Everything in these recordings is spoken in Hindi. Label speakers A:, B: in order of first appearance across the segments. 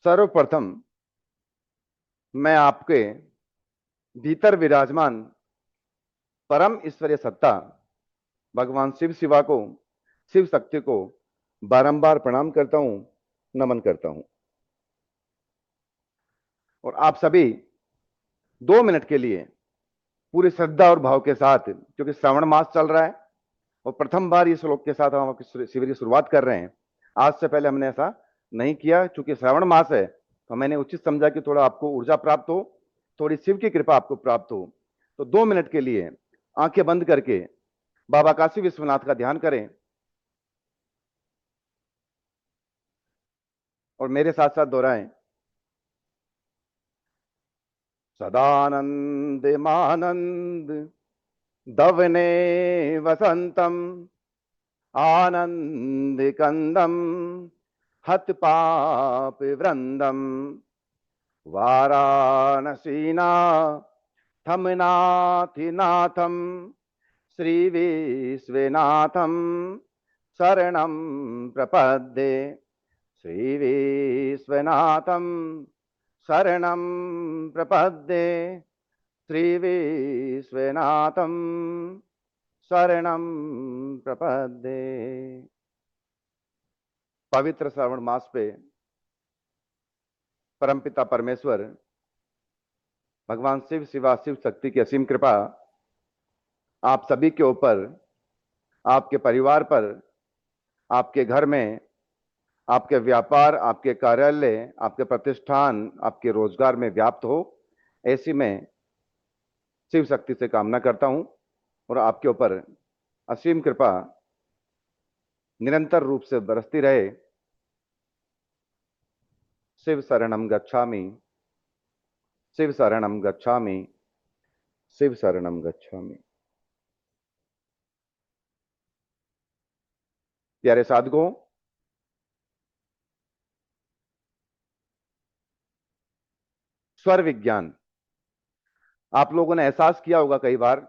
A: सर्वप्रथम मैं आपके भीतर विराजमान परम ईश्वरीय सत्ता भगवान शिव शिवा को, शिव शक्ति को बारंबार प्रणाम करता हूं, नमन करता हूं। और आप सभी 2 मिनट के लिए पूरी श्रद्धा और भाव के साथ, क्योंकि श्रावण मास चल रहा है और प्रथम बार इस श्लोक के साथ हम आपकी शिविर की शुरुआत कर रहे हैं। आज से पहले हमने ऐसा नहीं किया, चूंकि श्रावण मास है तो मैंने उचित समझा कि थोड़ा आपको ऊर्जा प्राप्त हो, थोड़ी शिव की कृपा आपको प्राप्त हो। तो 2 मिनट के लिए आंखें बंद करके बाबा काशी विश्वनाथ का ध्यान करें और मेरे साथ साथ दोहराएं। सदानंदमानंद दवने वसंतम आनंद कंदम हत पाप वृंदम वाराणसीना थमनाथिनाथम श्री विश्वनाथम शरणं प्रपद्ये। श्री विश्वनाथम शरणं प्रपद्ये। श्री विश्वनाथम शरणं प्रपद्ये। पवित्र श्रावण मास पे परमपिता परमेश्वर भगवान शिव शिवा शिव शक्ति की असीम कृपा आप सभी के ऊपर, आपके परिवार पर, आपके घर में, आपके व्यापार, आपके कार्यालय, आपके प्रतिष्ठान, आपके रोजगार में व्याप्त हो, ऐसी मैं शिव शक्ति से कामना करता हूं और आपके ऊपर असीम कृपा निरंतर रूप से बरसती रहे। शिव शरणं गच्छामि, शिव शरणं गच्छामि, शिव शरणं गच्छामि। प्यारे साधकों, स्वर विज्ञान आप लोगों ने एहसास किया होगा, कई बार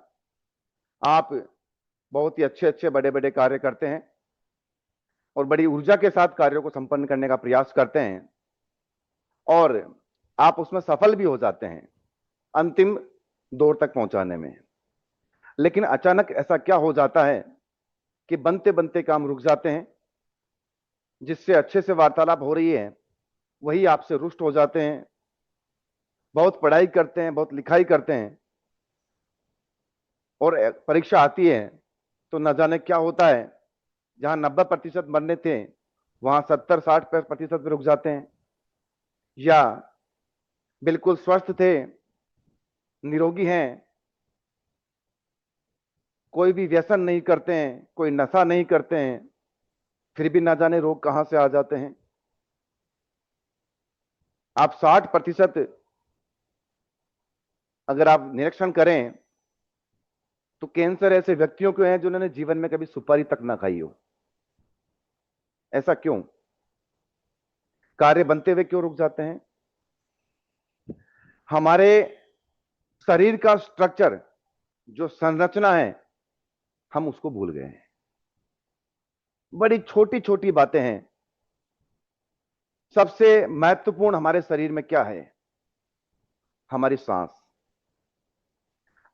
A: आप बहुत ही अच्छे अच्छे बड़े बड़े कार्य करते हैं और बड़ी ऊर्जा के साथ कार्यों को संपन्न करने का प्रयास करते हैं और आप उसमें सफल भी हो जाते हैं अंतिम दौर तक पहुंचाने में। लेकिन अचानक ऐसा क्या हो जाता है कि बनते बनते काम रुक जाते हैं, जिससे अच्छे से वार्तालाप हो रही है वही आपसे रुष्ट हो जाते हैं। बहुत पढ़ाई करते हैं, बहुत लिखाई करते हैं और परीक्षा आती है तो न जाने क्या होता है, जहां 90% बनने थे वहां 70-60% पे रुक जाते हैं, या बिल्कुल स्वस्थ थे, निरोगी हैं, कोई भी व्यसन नहीं करते हैं, कोई नशा नहीं करते हैं, फिर भी ना जाने रोग कहां से आ जाते हैं। आप 60% अगर आप निरीक्षण करें तो कैंसर ऐसे व्यक्तियों के हैं जिन्होंने जीवन में कभी सुपारी तक ना खाई हो। ऐसा क्यों? कार्य बनते हुए क्यों रुक जाते हैं? हमारे शरीर का स्ट्रक्चर, जो संरचना है, हम उसको भूल गए हैं। बड़ी छोटी छोटी बातें हैं। सबसे महत्वपूर्ण हमारे शरीर में क्या है? हमारी सांस।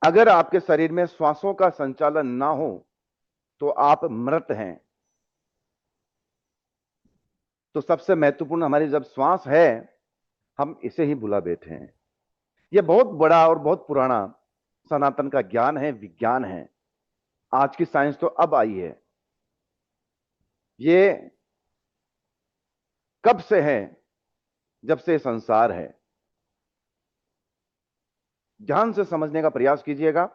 A: अगर आपके शरीर में श्वासों का संचालन ना हो तो आप मृत हैं। तो सबसे महत्वपूर्ण हमारी जब श्वास है, हम इसे ही भुला बैठे हैं। यह बहुत बड़ा और बहुत पुराना सनातन का ज्ञान है, विज्ञान है। आज की साइंस तो अब आई है। ये कब से है? जब से संसार है। ध्यान से समझने का प्रयास कीजिएगा।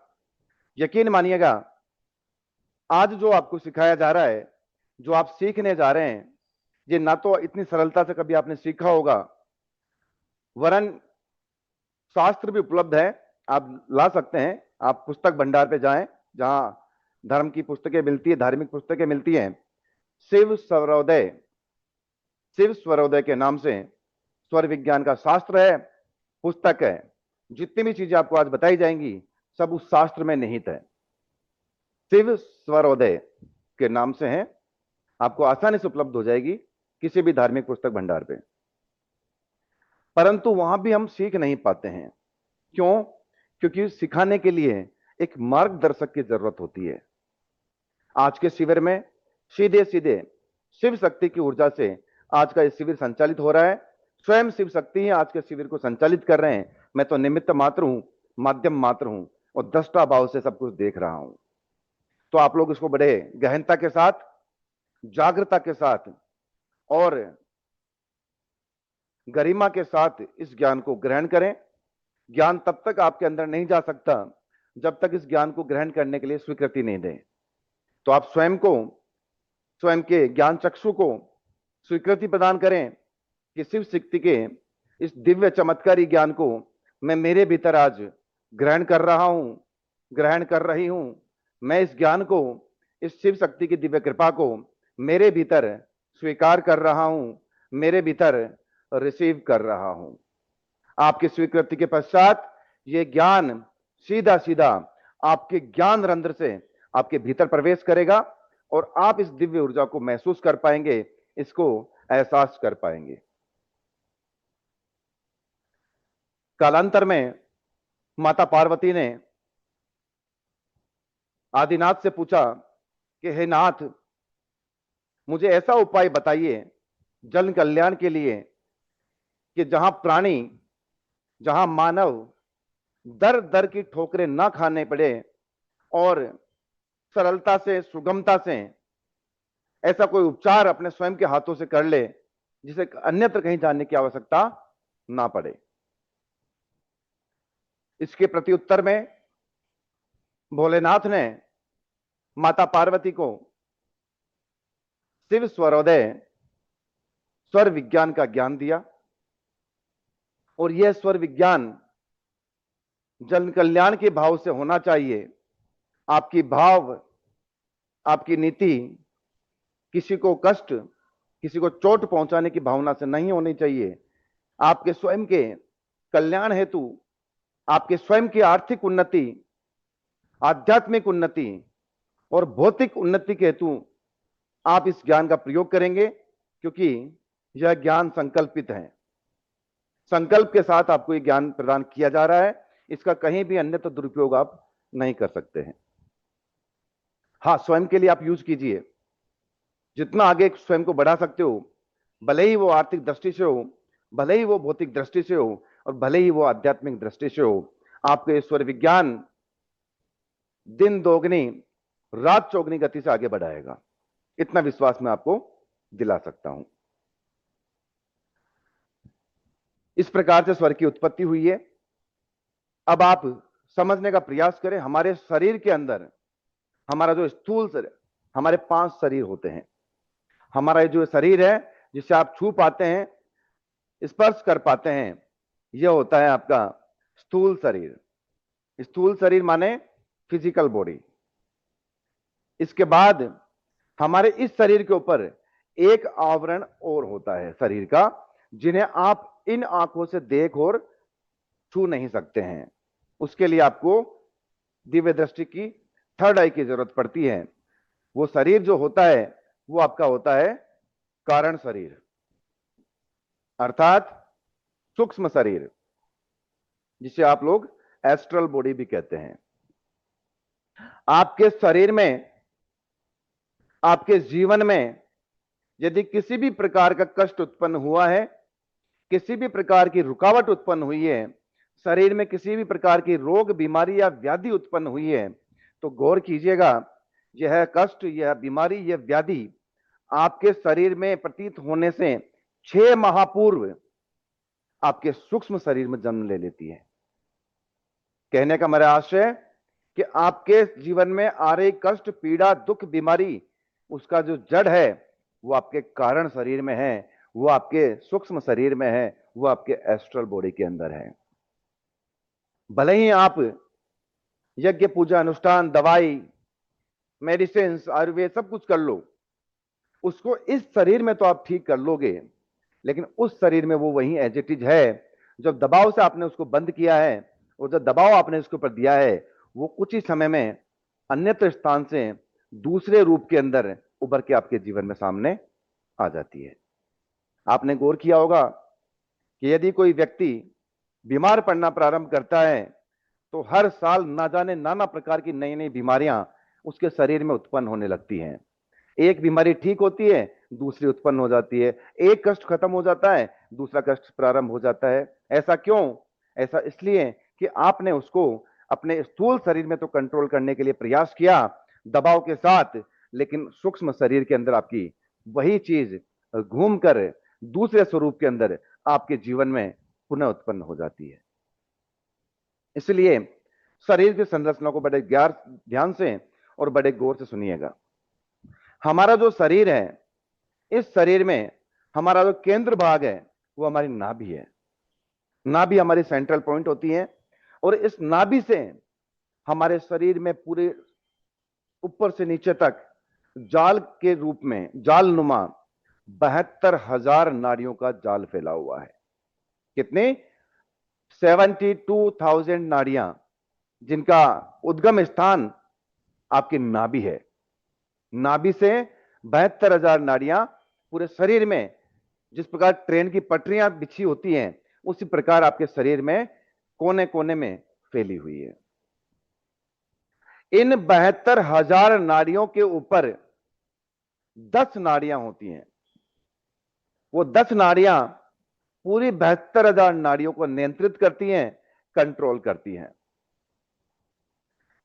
A: यकीन मानिएगा, आज जो आपको सिखाया जा रहा है, जो आप सीखने जा रहे हैं, ये ना तो इतनी सरलता से कभी आपने सीखा होगा, वरन शास्त्र भी उपलब्ध है, आप ला सकते हैं। आप पुस्तक भंडार पे जाएं, जहां धर्म की पुस्तकें मिलती है, धार्मिक पुस्तकें मिलती हैं। शिव स्वरोदय, शिव स्वरोदय के नाम से स्वर विज्ञान का शास्त्र है, पुस्तक है। जितनी भी चीजें आपको आज बताई जाएंगी सब उस शास्त्र में निहित है। शिव स्वरोदय के नाम से है, आपको आसानी से उपलब्ध हो जाएगी किसी भी धार्मिक पुस्तक भंडार पे। परंतु वहां भी हम सीख नहीं पाते हैं। क्यों? क्योंकि सिखाने के लिए एक मार्गदर्शक की जरूरत होती है। आज के शिविर में सीधे सीधे शिव शक्ति की ऊर्जा से आज का ये शिविर संचालित हो रहा है। स्वयं शिव शक्ति ही आज के शिविर को संचालित कर रहे हैं। मैं तो निमित्त मात्र हूं, माध्यम मात्र हूं और दृष्टा भाव से सब कुछ देख रहा हूं। तो आप लोग इसको बड़े गहनता के साथ, जागरूकता के साथ और गरिमा के साथ इस ज्ञान को ग्रहण करें। ज्ञान तब तक आपके अंदर नहीं जा सकता जब तक इस ज्ञान को ग्रहण करने के लिए स्वीकृति नहीं दें। तो आप स्वयं को, स्वयं के ज्ञान चक्षु को स्वीकृति प्रदान करें कि शिव शक्ति के इस दिव्य चमत्कारी ज्ञान को मैं मेरे भीतर आज ग्रहण कर रहा हूं, ग्रहण कर रही हूं। मैं इस ज्ञान को, इस शिव शक्ति की दिव्य कृपा को मेरे भीतर स्वीकार कर रहा हूं, मेरे भीतर रिसीव कर रहा हूं। आपकी स्वीकृति के पश्चात यह ज्ञान सीधा सीधा आपके ज्ञान रंध्र से आपके भीतर प्रवेश करेगा और आप इस दिव्य ऊर्जा को महसूस कर पाएंगे, इसको एहसास कर पाएंगे। कालांतर में माता पार्वती ने आदिनाथ से पूछा कि हे नाथ, मुझे ऐसा उपाय बताइए जन कल्याण के लिए कि जहां प्राणी, जहां मानव दर दर की ठोकरें ना खाने पड़े और सरलता से, सुगमता से ऐसा कोई उपचार अपने स्वयं के हाथों से कर ले जिसे अन्यत्र कहीं जाने की आवश्यकता ना पड़े। इसके प्रति उत्तर में भोलेनाथ ने माता पार्वती को शिव स्वरोदय, स्वर विज्ञान का ज्ञान दिया और यह स्वर विज्ञान जन कल्याण के भाव से होना चाहिए। आपकी भाव, आपकी नीति किसी को कष्ट, किसी को चोट पहुंचाने की भावना से नहीं होनी चाहिए। आपके स्वयं के कल्याण हेतु, आपके स्वयं की आर्थिक उन्नति, आध्यात्मिक उन्नति और भौतिक उन्नति के हेतु आप इस ज्ञान का प्रयोग करेंगे, क्योंकि यह ज्ञान संकल्पित है। संकल्प के साथ आपको यह ज्ञान प्रदान किया जा रहा है। इसका कहीं भी अन्यथा दुरुपयोग आप नहीं कर सकते हैं। हां, स्वयं के लिए आप यूज कीजिए, जितना आगे स्वयं को बढ़ा सकते हो, भले ही वो आर्थिक दृष्टि से हो, भले ही वो भौतिक दृष्टि से हो और भले ही वो आध्यात्मिक दृष्टि से हो। आपके ईश्वर विज्ञान दिन दोगुनी रात चौगुनी गति से आगे बढ़ाएगा। इतना विश्वास मैं आपको दिला सकता हूं। इस प्रकार से स्वर की उत्पत्ति हुई है। अब आप समझने का प्रयास करें, हमारे शरीर के अंदर, हमारा जो स्थूल शरीर, हमारे 5 शरीर होते हैं। हमारा जो शरीर है जिसे आप छू पाते हैं, स्पर्श कर पाते हैं, यह होता है आपका स्थूल शरीर। स्थूल शरीर माने फिजिकल बॉडी। इसके बाद हमारे इस शरीर के ऊपर एक आवरण और होता है शरीर का, जिन्हें आप इन आंखों से देख और छू नहीं सकते हैं। उसके लिए आपको दिव्य दृष्टि की, थर्ड आई की जरूरत पड़ती है। वो शरीर जो होता है वो आपका होता है कारण शरीर, अर्थात सूक्ष्म शरीर, जिसे आप लोग एस्ट्रल बॉडी भी कहते हैं। आपके शरीर में, आपके जीवन में यदि किसी भी प्रकार का कष्ट उत्पन्न हुआ है, किसी भी प्रकार की रुकावट उत्पन्न हुई है, शरीर में किसी भी प्रकार की रोग, बीमारी या व्याधि उत्पन्न हुई है, तो गौर कीजिएगा, यह कष्ट, यह बीमारी, यह व्याधि आपके शरीर में प्रतीत होने से 6 माह पूर्व आपके सूक्ष्म शरीर में जन्म ले लेती है। कहने का मेरा आशय कि आपके जीवन में आ रही कष्ट, पीड़ा, दुख, बीमारी, उसका जो जड़ है वो आपके कारण शरीर में है, वो आपके सूक्ष्म शरीर में है, वो आपके एस्ट्रल बॉडी के अंदर है। भले ही आप यज्ञ, पूजा, अनुष्ठान, दवाई, मेडिसिन, आयुर्वेद सब कुछ कर लो, उसको इस शरीर में तो आप ठीक कर लोगे, लेकिन उस शरीर में वो वही एज इट इज है। जब दबाव से आपने उसको बंद किया है और जब दबाव आपने उसके ऊपर दिया है, वो कुछ ही समय में अन्यत्र स्थान से दूसरे रूप के अंदर उभर के आपके जीवन में सामने आ जाती है। आपने गौर किया होगा कि यदि कोई व्यक्ति बीमार पड़ना प्रारंभ करता है तो हर साल ना जाने नाना प्रकार की नई नई बीमारियां उसके शरीर में उत्पन्न होने लगती हैं। एक बीमारी ठीक होती है, दूसरी उत्पन्न हो जाती है। एक कष्ट खत्म हो जाता है, दूसरा कष्ट प्रारंभ हो जाता है। ऐसा क्यों? ऐसा इसलिए कि आपने उसको अपने स्थूल शरीर में तो कंट्रोल करने के लिए प्रयास किया दबाव के साथ, लेकिन सूक्ष्म शरीर के अंदर आपकी वही चीज घूमकर दूसरे स्वरूप के अंदर आपके जीवन में पुनः उत्पन्न हो जाती है। इसलिए शरीर की संरचना को बड़े ध्यान से और बड़े गौर से सुनिएगा। हमारा जो शरीर है, इस शरीर में हमारा जो केंद्र भाग है वो हमारी नाभि है। नाभि हमारी सेंट्रल पॉइंट होती है और इस नाभि से हमारे शरीर में पूरे ऊपर से नीचे तक जाल के रूप में जालनुमा 72,000 नाड़ियों का जाल फैला हुआ है। कितने? 72,000 नाड़ियां, जिनका उद्गम स्थान आपकी नाभि है। नाभि से 72,000 नाड़ियां पूरे शरीर में, जिस प्रकार ट्रेन की पटरियां बिछी होती हैं उसी प्रकार आपके शरीर में कोने कोने में फैली हुई है। इन 72,000 नाड़ियों के ऊपर 10 नाड़ियां होती हैं। वो 10 नाड़ियां पूरी 72,000 नाड़ियों को नियंत्रित करती हैं, कंट्रोल करती हैं।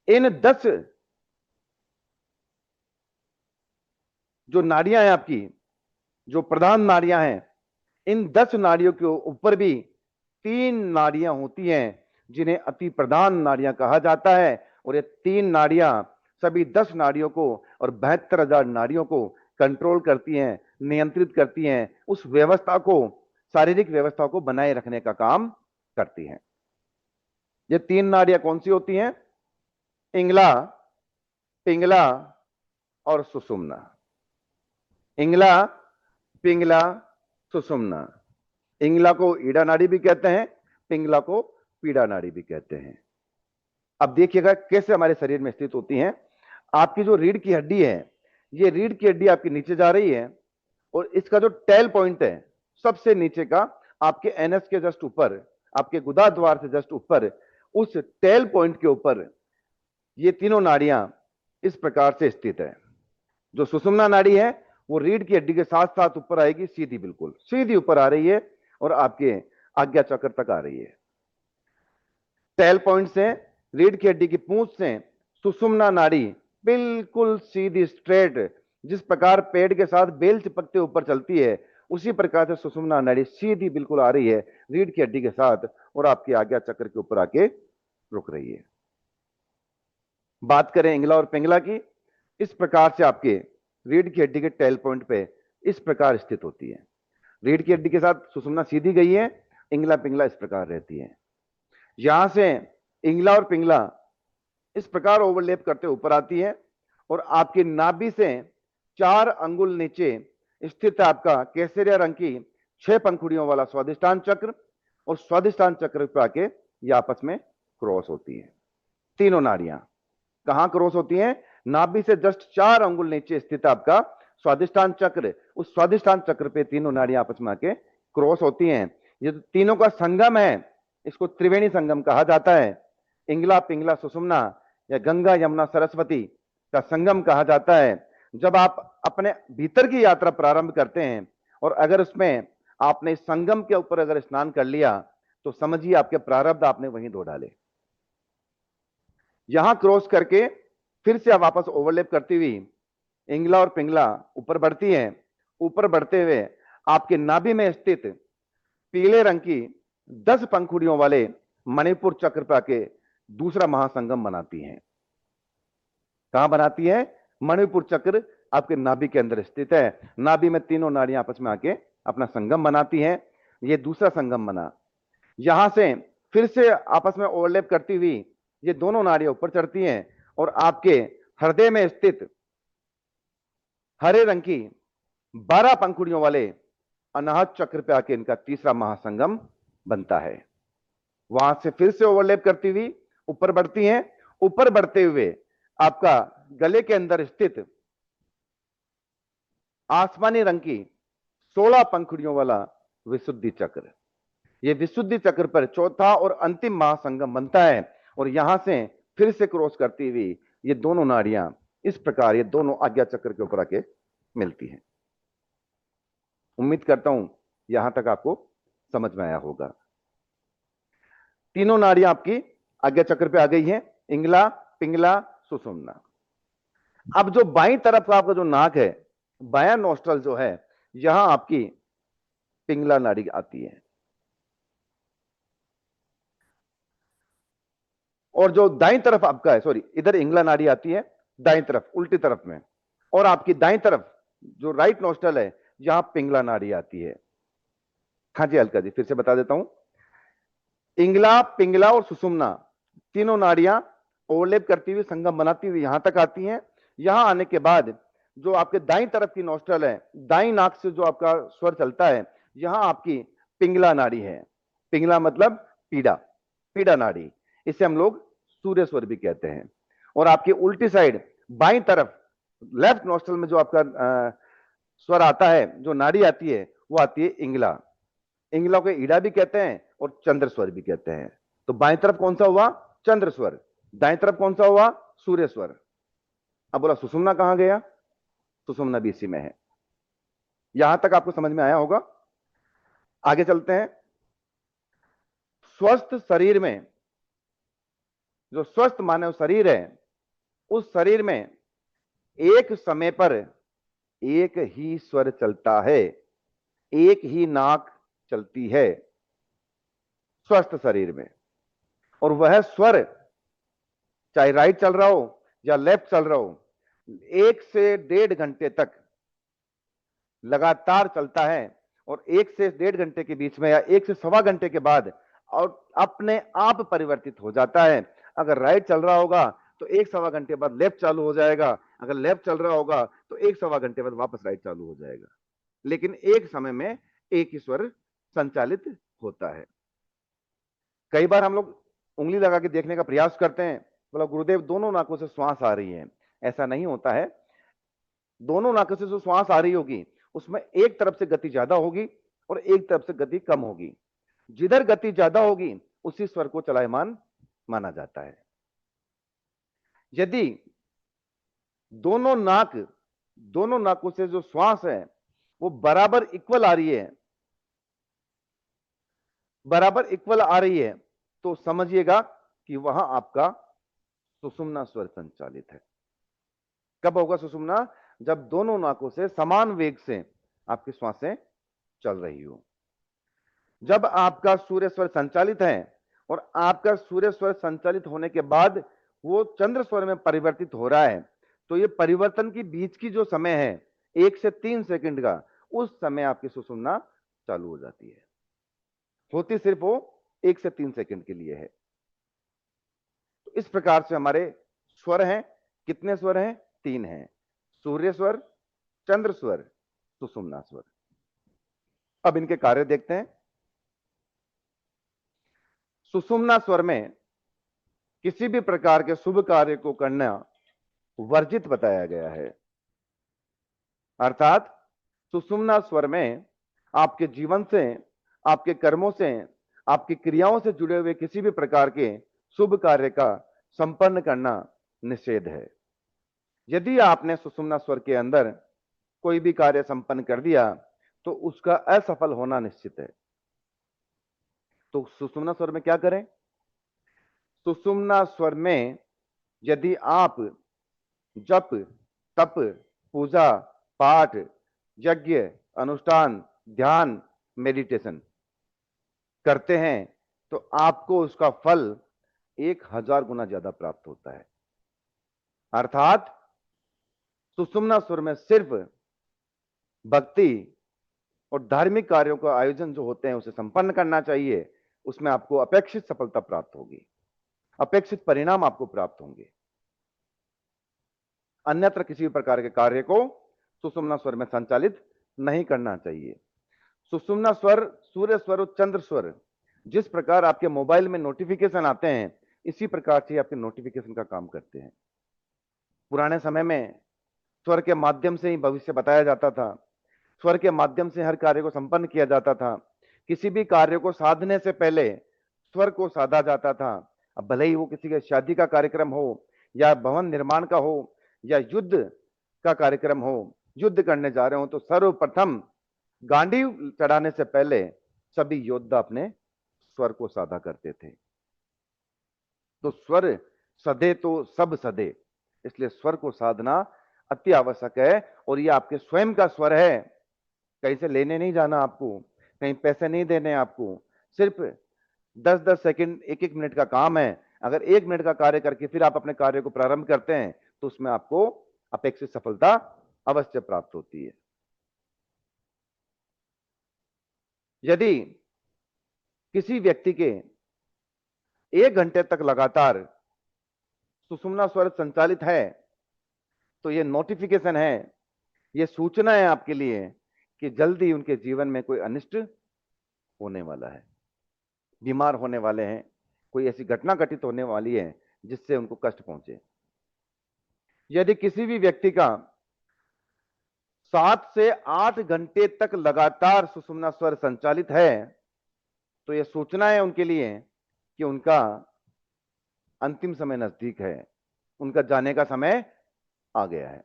A: इन 10 जो नाड़ियां हैं आपकी, जो प्रधान नाड़ियां हैं, इन 10 नाड़ियों के ऊपर भी 3 नाड़ियां होती हैं जिन्हें अति प्रधान नाड़ियां कहा जाता है। और ये 3 नाड़ियां सभी 10 नाड़ियों को और 72,000 नाड़ियों को कंट्रोल करती हैं, नियंत्रित करती हैं, उस व्यवस्था को, शारीरिक व्यवस्था को बनाए रखने का काम करती हैं। ये 3 नाड़ियां कौन सी होती हैं? इंगला, पिंगला और सुषुम्ना। इंगला, पिंगला, सुषुम्ना। इंगला को ईड़ा नाड़ी भी कहते हैं, पिंगला को पीड़ा नाड़ी भी कहते हैं। अब देखिएगा कैसे हमारे शरीर में स्थित होती हैं। आपकी जो रीढ़ की हड्डी है, ये रीढ़ की हड्डी आपकी नीचे जा रही है और इसका जो टेल पॉइंट है सबसे नीचे का, आपके एनएस के जस्ट ऊपर, आपके गुदा द्वार से जस्ट ऊपर, उस टेल पॉइंट के ऊपर ये तीनों नाड़ियां इस प्रकार से स्थित है। जो सुषुम्ना नाड़ी है वो रीढ़ की हड्डी के साथ साथ ऊपर आएगी, सीधी, बिल्कुल सीधी ऊपर आ रही है और आपके आज्ञा चक्र तक आ रही है। टेल पॉइंट से, रीढ़ की हड्डी की पूंछ से सुषुम्ना नाड़ी बिल्कुल सीधी स्ट्रेट, जिस प्रकार पेड़ के साथ बेल चिपकते ऊपर चलती है उसी प्रकार से सुषुम्ना नाड़ी सीधी बिल्कुल आ रही है रीढ़ की हड्डी के साथ और आपकी आज्ञा चक्र के ऊपर आके रुक रही है। बात करें इंगला और पिंगला की, इस प्रकार से आपके रीढ़ की हड्डी के टेल पॉइंट पे इस प्रकार स्थित होती है। रीढ़ की हड्डी के साथ सुषुम्ना सीधी गई है, इंगला पिंगला इस प्रकार रहती है। यहां से इंगला और पिंगला इस प्रकार ओवरलैप करते ऊपर आती है और आपकी नाभि से 4 अंगुल नीचे स्थित आपका केसरिया रंग की 6 पंखुड़ियों वाला स्वादिष्टान चक्र, और स्वादिष्टान चक्र पर आके ये आपस में क्रॉस होती है। तीनों नाड़ियां कहां क्रॉस होती हैं? नाभि से जस्ट 4 अंगुल नीचे स्थित आपका स्वादिष्टान चक्र, उस स्वादिष्टान चक्र पे तीनों नाड़ियां आपस में आके क्रॉस होती हैं। ये तीनों का संगम है, इसको त्रिवेणी संगम कहा जाता है। इंगला, पिंगला, सुषुम्ना या गंगा यमुना सरस्वती का संगम कहा जाता है। जब आप अपने भीतर की यात्रा प्रारंभ करते हैं और अगर उसमें आपने संगम के ऊपर अगर स्नान कर लिया तो समझिए आपके प्रारब्ध आपने वहीं धो डाले। यहां क्रॉस करके फिर से आप वापस ओवरलैप करती हुई इंगला और पिंगला ऊपर बढ़ती हैं। ऊपर बढ़ते हुए आपके नाभि में स्थित पीले रंग की 10 पंखुड़ियों वाले मणिपुर चक्र पर आके दूसरा महासंगम बनाती हैं। कहां बनाती है? मणिपुर चक्र आपके नाभि के अंदर स्थित है। नाभि में तीनों नाड़ियां आपस में आके अपना संगम बनाती हैं। ये दूसरा संगम बना। यहां से फिर से आपस में ओवरलैप करती हुई ये दोनों नाड़ियां ऊपर चढ़ती हैं और आपके हृदय में स्थित हरे रंग की 12 पंखुड़ियों वाले अनाहत चक्र पे आके इनका तीसरा महासंगम बनता है। वहां से फिर से ओवरलैप करती हुई ऊपर बढ़ती हैं। ऊपर बढ़ते हुए आपका गले के अंदर स्थित आसमानी रंग की 16 पंखुड़ियों वाला विशुद्धि चक्र, ये विशुद्धि चक्र पर चौथा और अंतिम महासंगम बनता है और यहां से फिर से क्रॉस करती हुई ये दोनों नाड़ियां इस प्रकार ये दोनों आज्ञा चक्र के ऊपर आके मिलती हैं। उम्मीद करता हूं यहां तक आपको समझ में आया होगा। तीनों नाड़ियां आपकी आज्ञा चक्र पे आ गई हैं, इंगला, पिंगला, सुषुम्ना। अब जो बाईं तरफ का आपका जो नाक है, बायां नोस्ट्रल जो है, यहां आपकी पिंगला नाड़ी आती है और जो दाईं तरफ आपका है, सॉरी, इधर इंगला नाड़ी आती है दाईं तरफ, उल्टी तरफ में, और आपकी दाईं तरफ जो राइट नोस्ट्रल है, यहां पिंगला नाड़ी आती है। हाँ जी अलका जी, फिर से बता देता हूं। इंगला, पिंगला और सुषुम्ना तीनों नाड़ियां ओवरलैप करती हुई संगम बनाती हुई यहां तक आती हैं। यहां आने के बाद जो आपके दाईं तरफ की नोस्ट्रल है, दाईं नाक से जो आपका स्वर चलता है, यहां आपकी पिंगला नाड़ी है। पिंगला मतलब पीड़ा, पीड़ा नाड़ी, इसे हम लोग सूर्य स्वर भी कहते हैं। और आपकी उल्टी साइड बाईं तरफ लेफ्ट नोस्ट्रल में जो आपका स्वर आता है, जो नाड़ी आती है, वो आती है इंगला। इंगला को ईड़ा भी कहते हैं और चंद्र स्वर भी कहते हैं। तो बाईं तरफ कौन सा हुआ? चंद्र स्वर। दाईं तरफ कौन सा हुआ? सूर्य स्वर। अब बोला सुषुम्ना कहां गया? सुषुम्ना भी इसी में है। यहां तक आपको समझ में आया होगा। आगे चलते हैं। स्वस्थ शरीर में, जो स्वस्थ मानव शरीर है, उस शरीर में एक समय पर एक ही स्वर चलता है, एक ही नाक चलती है स्वस्थ शरीर में। और वह स्वर चाहे राइट चल रहा हो या लेफ्ट चल रहा हो, 1 से 1.5 घंटे तक लगातार चलता है। और 1 से 1.5 घंटे के बीच में या 1 से सवा घंटे के बाद और अपने आप परिवर्तित हो जाता है। अगर राइट चल रहा होगा तो 1 सवा घंटे बाद लेफ्ट चालू हो जाएगा, अगर लेफ्ट चल रहा होगा तो 1 सवा घंटे बाद वापस राइट चालू हो जाएगा, लेकिन एक समय में एक ही स्वर संचालित होता है। कई बार हम लोग उंगली लगा के देखने का प्रयास करते हैं, बोला गुरुदेव दोनों नाकों से श्वास आ रही है। ऐसा नहीं होता है। दोनों नाकों से जो श्वास आ रही होगी उसमें एक तरफ से गति ज्यादा होगी और एक तरफ से गति कम होगी। जिधर गति ज्यादा होगी उसी स्वर को चलायमान माना जाता है। यदि दोनों नाकों से जो श्वास है वो बराबर इक्वल आ रही है, तो समझिएगा कि वहां आपका सुषुम्ना स्वर संचालित है। कब होगा सुषुम्ना? जब दोनों नाकों से समान वेग से आपकी श्वासें चल रही हो। जब आपका सूर्य स्वर संचालित है और आपका सूर्य स्वर संचालित होने के बाद वो चंद्र स्वर में परिवर्तित हो रहा है, तो ये परिवर्तन की बीच की जो समय है 1 से 3 सेकंड का, उस समय आपकी सुषुम्ना चालू हो जाती है। होती सिर्फ वो 1 से 3 सेकंड के लिए है। तो इस प्रकार से हमारे स्वर हैं। कितने स्वर हैं? 3 हैं। सूर्य स्वर, चंद्र स्वर, सुषुम्ना स्वर। अब इनके कार्य देखते हैं। सुषुम्ना स्वर में किसी भी प्रकार के शुभ कार्य को करना वर्जित बताया गया है। अर्थात सुषुम्ना स्वर में आपके जीवन से, आपके कर्मों से, आपकी क्रियाओं से जुड़े हुए किसी भी प्रकार के शुभ कार्य का संपन्न करना निषेध है। यदि आपने सुषुम्ना स्वर के अंदर कोई भी कार्य संपन्न कर दिया तो उसका असफल होना निश्चित है। तो सुषुम्ना स्वर में क्या करें? सुषुम्ना स्वर में यदि आप जप, तप, पूजा, पाठ, यज्ञ, अनुष्ठान, ध्यान, मेडिटेशन करते हैं तो आपको उसका फल 1000 गुना ज्यादा प्राप्त होता है। अर्थात सुषुम्ना स्वर में सिर्फ भक्ति और धार्मिक कार्यों का आयोजन जो होते हैं उसे संपन्न करना चाहिए। उसमें आपको अपेक्षित सफलता प्राप्त होगी, अपेक्षित परिणाम आपको प्राप्त होंगे। अन्यत्र किसी भी प्रकार के कार्य को सुषुम्ना स्वर में संचालित नहीं करना चाहिए। सुषुम्ना स्वर, सूर्य स्वर और चंद्र स्वर, जिस प्रकार आपके मोबाइल में नोटिफिकेशन आते हैं, इसी प्रकार से आपके नोटिफिकेशन का काम करते हैं। पुराने समय में स्वर के माध्यम से ही भविष्य बताया जाता था, स्वर के माध्यम से हर कार्य को संपन्न किया जाता था। किसी भी कार्य को साधने से पहले स्वर को साधा जाता था। अब भले ही वो किसी के शादी का कार्यक्रम हो या भवन निर्माण का हो या युद्ध का कार्यक्रम हो, युद्ध करने जा रहे हो तो सर्वप्रथम गांडीव चढ़ाने से पहले सभी योद्धा अपने स्वर को साधा करते थे। तो स्वर सधे तो सब सधे, इसलिए स्वर को साधना अति आवश्यक है। और ये आपके स्वयं का स्वर है, कहीं से लेने नहीं जाना आपको, कहीं पैसे नहीं देने आपको, सिर्फ 10-10 सेकंड, 1-1 मिनट का काम है। अगर 1 मिनट का कार्य करके फिर आप अपने कार्य को प्रारंभ करते हैं तो उसमें आपको अपेक्षित सफलता अवश्य प्राप्त होती है। यदि किसी व्यक्ति के 1 घंटे तक लगातार सुषुम्ना स्वर संचालित है तो यह नोटिफिकेशन है, यह सूचना है आपके लिए कि जल्दी उनके जीवन में कोई अनिष्ट होने वाला है, बीमार होने वाले हैं, कोई ऐसी घटना घटित होने वाली है जिससे उनको कष्ट पहुंचे। यदि किसी भी व्यक्ति का 7 से 8 घंटे तक लगातार सुषुम्ना स्वर संचालित है तो यह सूचना है उनके लिए कि उनका अंतिम समय नजदीक है, उनका जाने का समय आ गया है।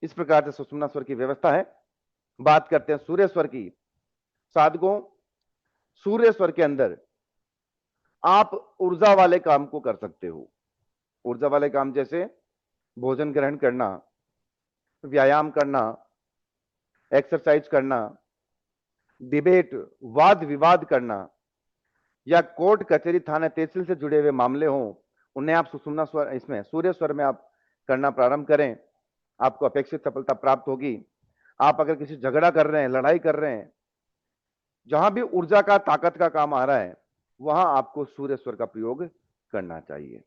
A: इस प्रकार से सुषुम्ना स्वर की व्यवस्था है। बात करते हैं सूर्य स्वर की। साधकों, सूर्य स्वर के अंदर आप ऊर्जा वाले काम को कर सकते हो। ऊर्जा वाले काम जैसे भोजन ग्रहण करना, व्यायाम करना, एक्सरसाइज करना, डिबेट, वाद विवाद करना, या कोर्ट कचहरी थाना तहसील से जुड़े हुए मामले हों, उन्हें आप सुषुम्ना स्वर, इसमें सूर्य स्वर में आप करना प्रारंभ करें, आपको अपेक्षित सफलता प्राप्त होगी। आप अगर किसी झगड़ा कर रहे हैं, लड़ाई कर रहे हैं, जहां भी ऊर्जा का, ताकत का काम आ रहा है, वहां आपको सूर्य स्वर का प्रयोग करना चाहिए।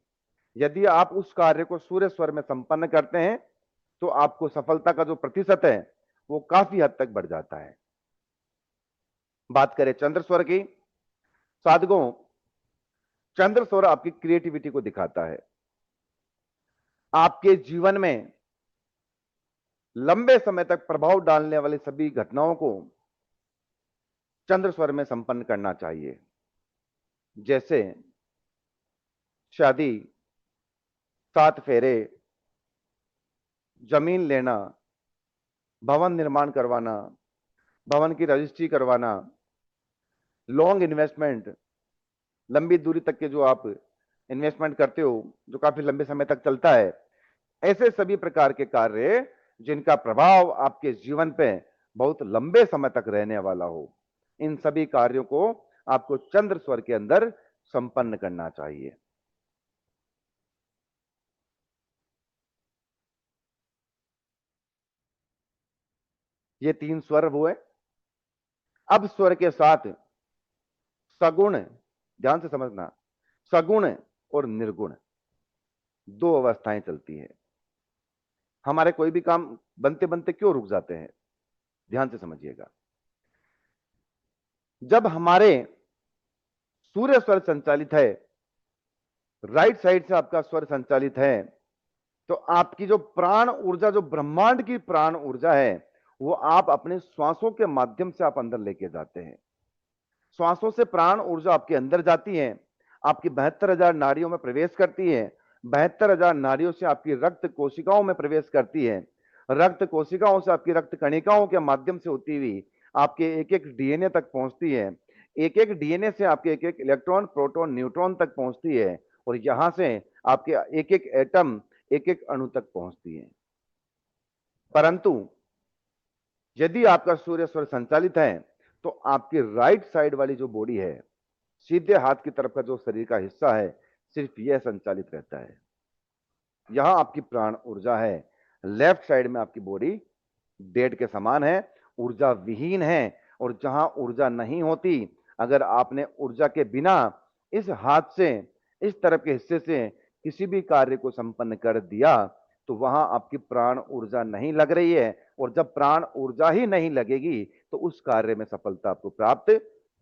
A: यदि आप उस कार्य को सूर्य स्वर में संपन्न करते हैं तो आपको सफलता का जो प्रतिशत है वो काफी हद तक बढ़ जाता है। बात करें चंद्र स्वर की। साधकों, चंद्र स्वर आपकी क्रिएटिविटी को दिखाता है। आपके जीवन में लंबे समय तक प्रभाव डालने वाली सभी घटनाओं को चंद्र स्वर में संपन्न करना चाहिए। जैसे शादी, 7 फेरे, जमीन लेना, भवन निर्माण करवाना, भवन की रजिस्ट्री करवाना, लॉन्ग इन्वेस्टमेंट, लंबी दूरी तक के जो आप इन्वेस्टमेंट करते हो जो काफी लंबे समय तक चलता है, ऐसे सभी प्रकार के कार्य जिनका प्रभाव आपके जीवन पे बहुत लंबे समय तक रहने वाला हो, इन सभी कार्यों को आपको चंद्र स्वर के अंदर संपन्न करना चाहिए। ये 3 स्वर हुए। अब स्वर के साथ सगुण, ध्यान से समझना, सगुण और निर्गुण 2 अवस्थाएं चलती है। हमारे कोई भी काम बनते बनते क्यों रुक जाते हैं, ध्यान से समझिएगा। जब हमारे सूर्य स्वर संचालित है, राइट साइड से आपका स्वर संचालित है, तो आपकी जो प्राण ऊर्जा, जो ब्रह्मांड की प्राण ऊर्जा है, वो आप अपने श्वासों के माध्यम से आप अंदर लेके जाते हैं। श्वासों से प्राण ऊर्जा आपके अंदर जाती है, आपकी 72,000 नाड़ियों में प्रवेश करती है, 72,000 नाड़ियों से आपकी रक्त कोशिकाओं में प्रवेश करती है, रक्त कोशिकाओं से आपकी रक्त कणिकाओं के माध्यम से होती हुई आपके एक एक डीएनए तक पहुंचती है, एक एक डीएनए से आपके एक एक इलेक्ट्रॉन, प्रोटॉन, न्यूट्रॉन तक पहुंचती है, और यहां से आपके एक एक एटम, एक एक अणु तक पहुंचती है। परंतु यदि आपका सूर्य स्वर संचालित है तो आपकी राइट साइड वाली जो बॉडी है, सीधे हाथ की तरफ का जो शरीर का हिस्सा है, सिर्फ यह संचालित रहता है। यहां आपकी प्राण ऊर्जा है। लेफ्ट साइड में आपकी बॉडी डेड के समान है, ऊर्जा विहीन है। और जहां ऊर्जा नहीं होती, अगर आपने ऊर्जा के बिना इस हाथ से, इस तरफ के हिस्से से किसी भी कार्य को संपन्न कर दिया तो वहां आपकी प्राण ऊर्जा नहीं लग रही है। और जब प्राण ऊर्जा ही नहीं लगेगी तो उस कार्य में सफलता आपको प्राप्त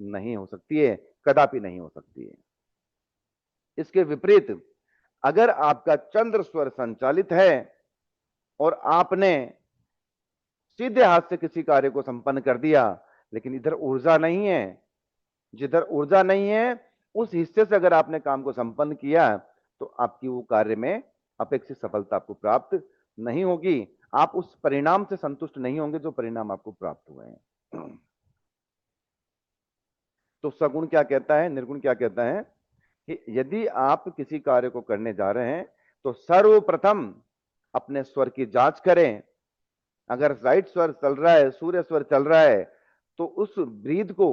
A: नहीं हो सकती है, कदापि नहीं हो सकती है। इसके विपरीत अगर आपका चंद्र स्वर संचालित है और आपने सीधे हाथ से किसी कार्य को संपन्न कर दिया, लेकिन इधर ऊर्जा नहीं है। जिधर ऊर्जा नहीं है उस हिस्से से अगर आपने काम को संपन्न किया तो आपकी वो कार्य में अपेक्षित सफलता आपको प्राप्त नहीं होगी। आप उस परिणाम से संतुष्ट नहीं होंगे जो परिणाम आपको प्राप्त हुए हैं। तो सगुण क्या कहता है, निर्गुण क्या कहता है कि यदि आप किसी कार्य को करने जा रहे हैं तो सर्वप्रथम अपने स्वर की जांच करें। अगर राइट स्वर चल रहा है, सूर्य स्वर चल रहा है, तो उस ब्रीथ को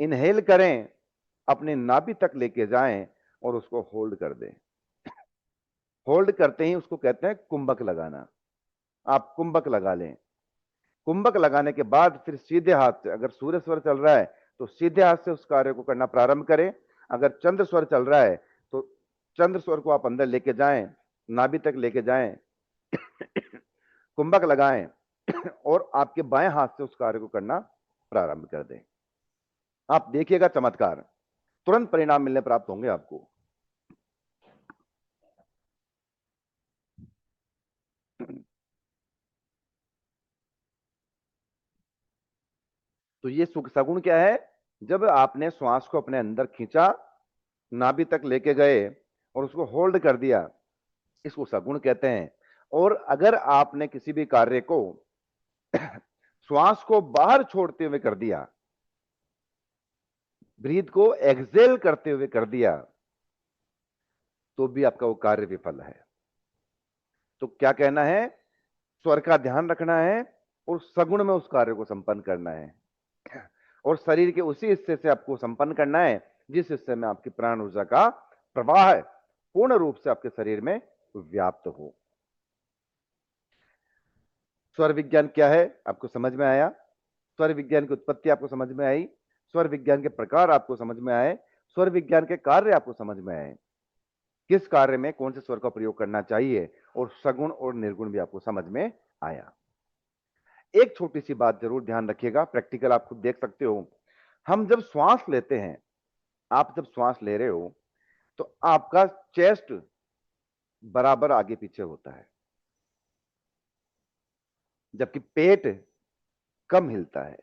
A: इनहेल करें, अपने नाभि तक लेके जाएं और उसको होल्ड कर दें। होल्ड करते ही उसको कहते हैं कुंभक लगाना। आप कुंभक लगा लें। कुंभक लगाने के बाद फिर सीधे हाथ से, अगर सूर्य स्वर चल रहा है तो सीधे हाथ से उस कार्य को करना प्रारंभ करें। अगर चंद्र स्वर चल रहा है तो चंद्र स्वर को आप अंदर लेके जाएं, नाभि तक लेके जाएं, कुंभक लगाएं और आपके बाएं हाथ से उस कार्य को करना प्रारंभ कर दें। आप देखिएगा चमत्कार, तुरंत परिणाम मिलने प्राप्त होंगे आपको। तो ये सगुण क्या है? जब आपने श्वास को अपने अंदर खींचा, नाभि तक लेके गए और उसको होल्ड कर दिया, इसको सगुण कहते हैं। और अगर आपने किसी भी कार्य को श्वास को बाहर छोड़ते हुए कर दिया, ब्रीथ को एक्सेल करते हुए कर दिया, तो भी आपका वो कार्य विफल है। तो क्या कहना है? स्वर का ध्यान रखना है और सगुण में उस कार्य को संपन्न करना है, और शरीर के उसी हिस्से से आपको संपन्न करना है जिस हिस्से में आपकी प्राण ऊर्जा का प्रवाह है पूर्ण रूप से आपके शरीर में व्याप्त हो। स्वर विज्ञान क्या है आपको समझ में आया? स्वर विज्ञान की उत्पत्ति आपको समझ में आई? स्वर विज्ञान के प्रकार आपको समझ में आए? स्वर विज्ञान के कार्य आपको समझ में आए? किस कार्य में कौन से स्वर का प्रयोग करना चाहिए, और सगुण और निर्गुण भी आपको समझ में आया। एक छोटी सी बात जरूर ध्यान रखिएगा, प्रैक्टिकल आप खुद देख सकते हो। हम जब श्वास लेते हैं, आप जब श्वास ले रहे हो तो आपका चेस्ट बराबर आगे पीछे होता है, जबकि पेट कम हिलता है।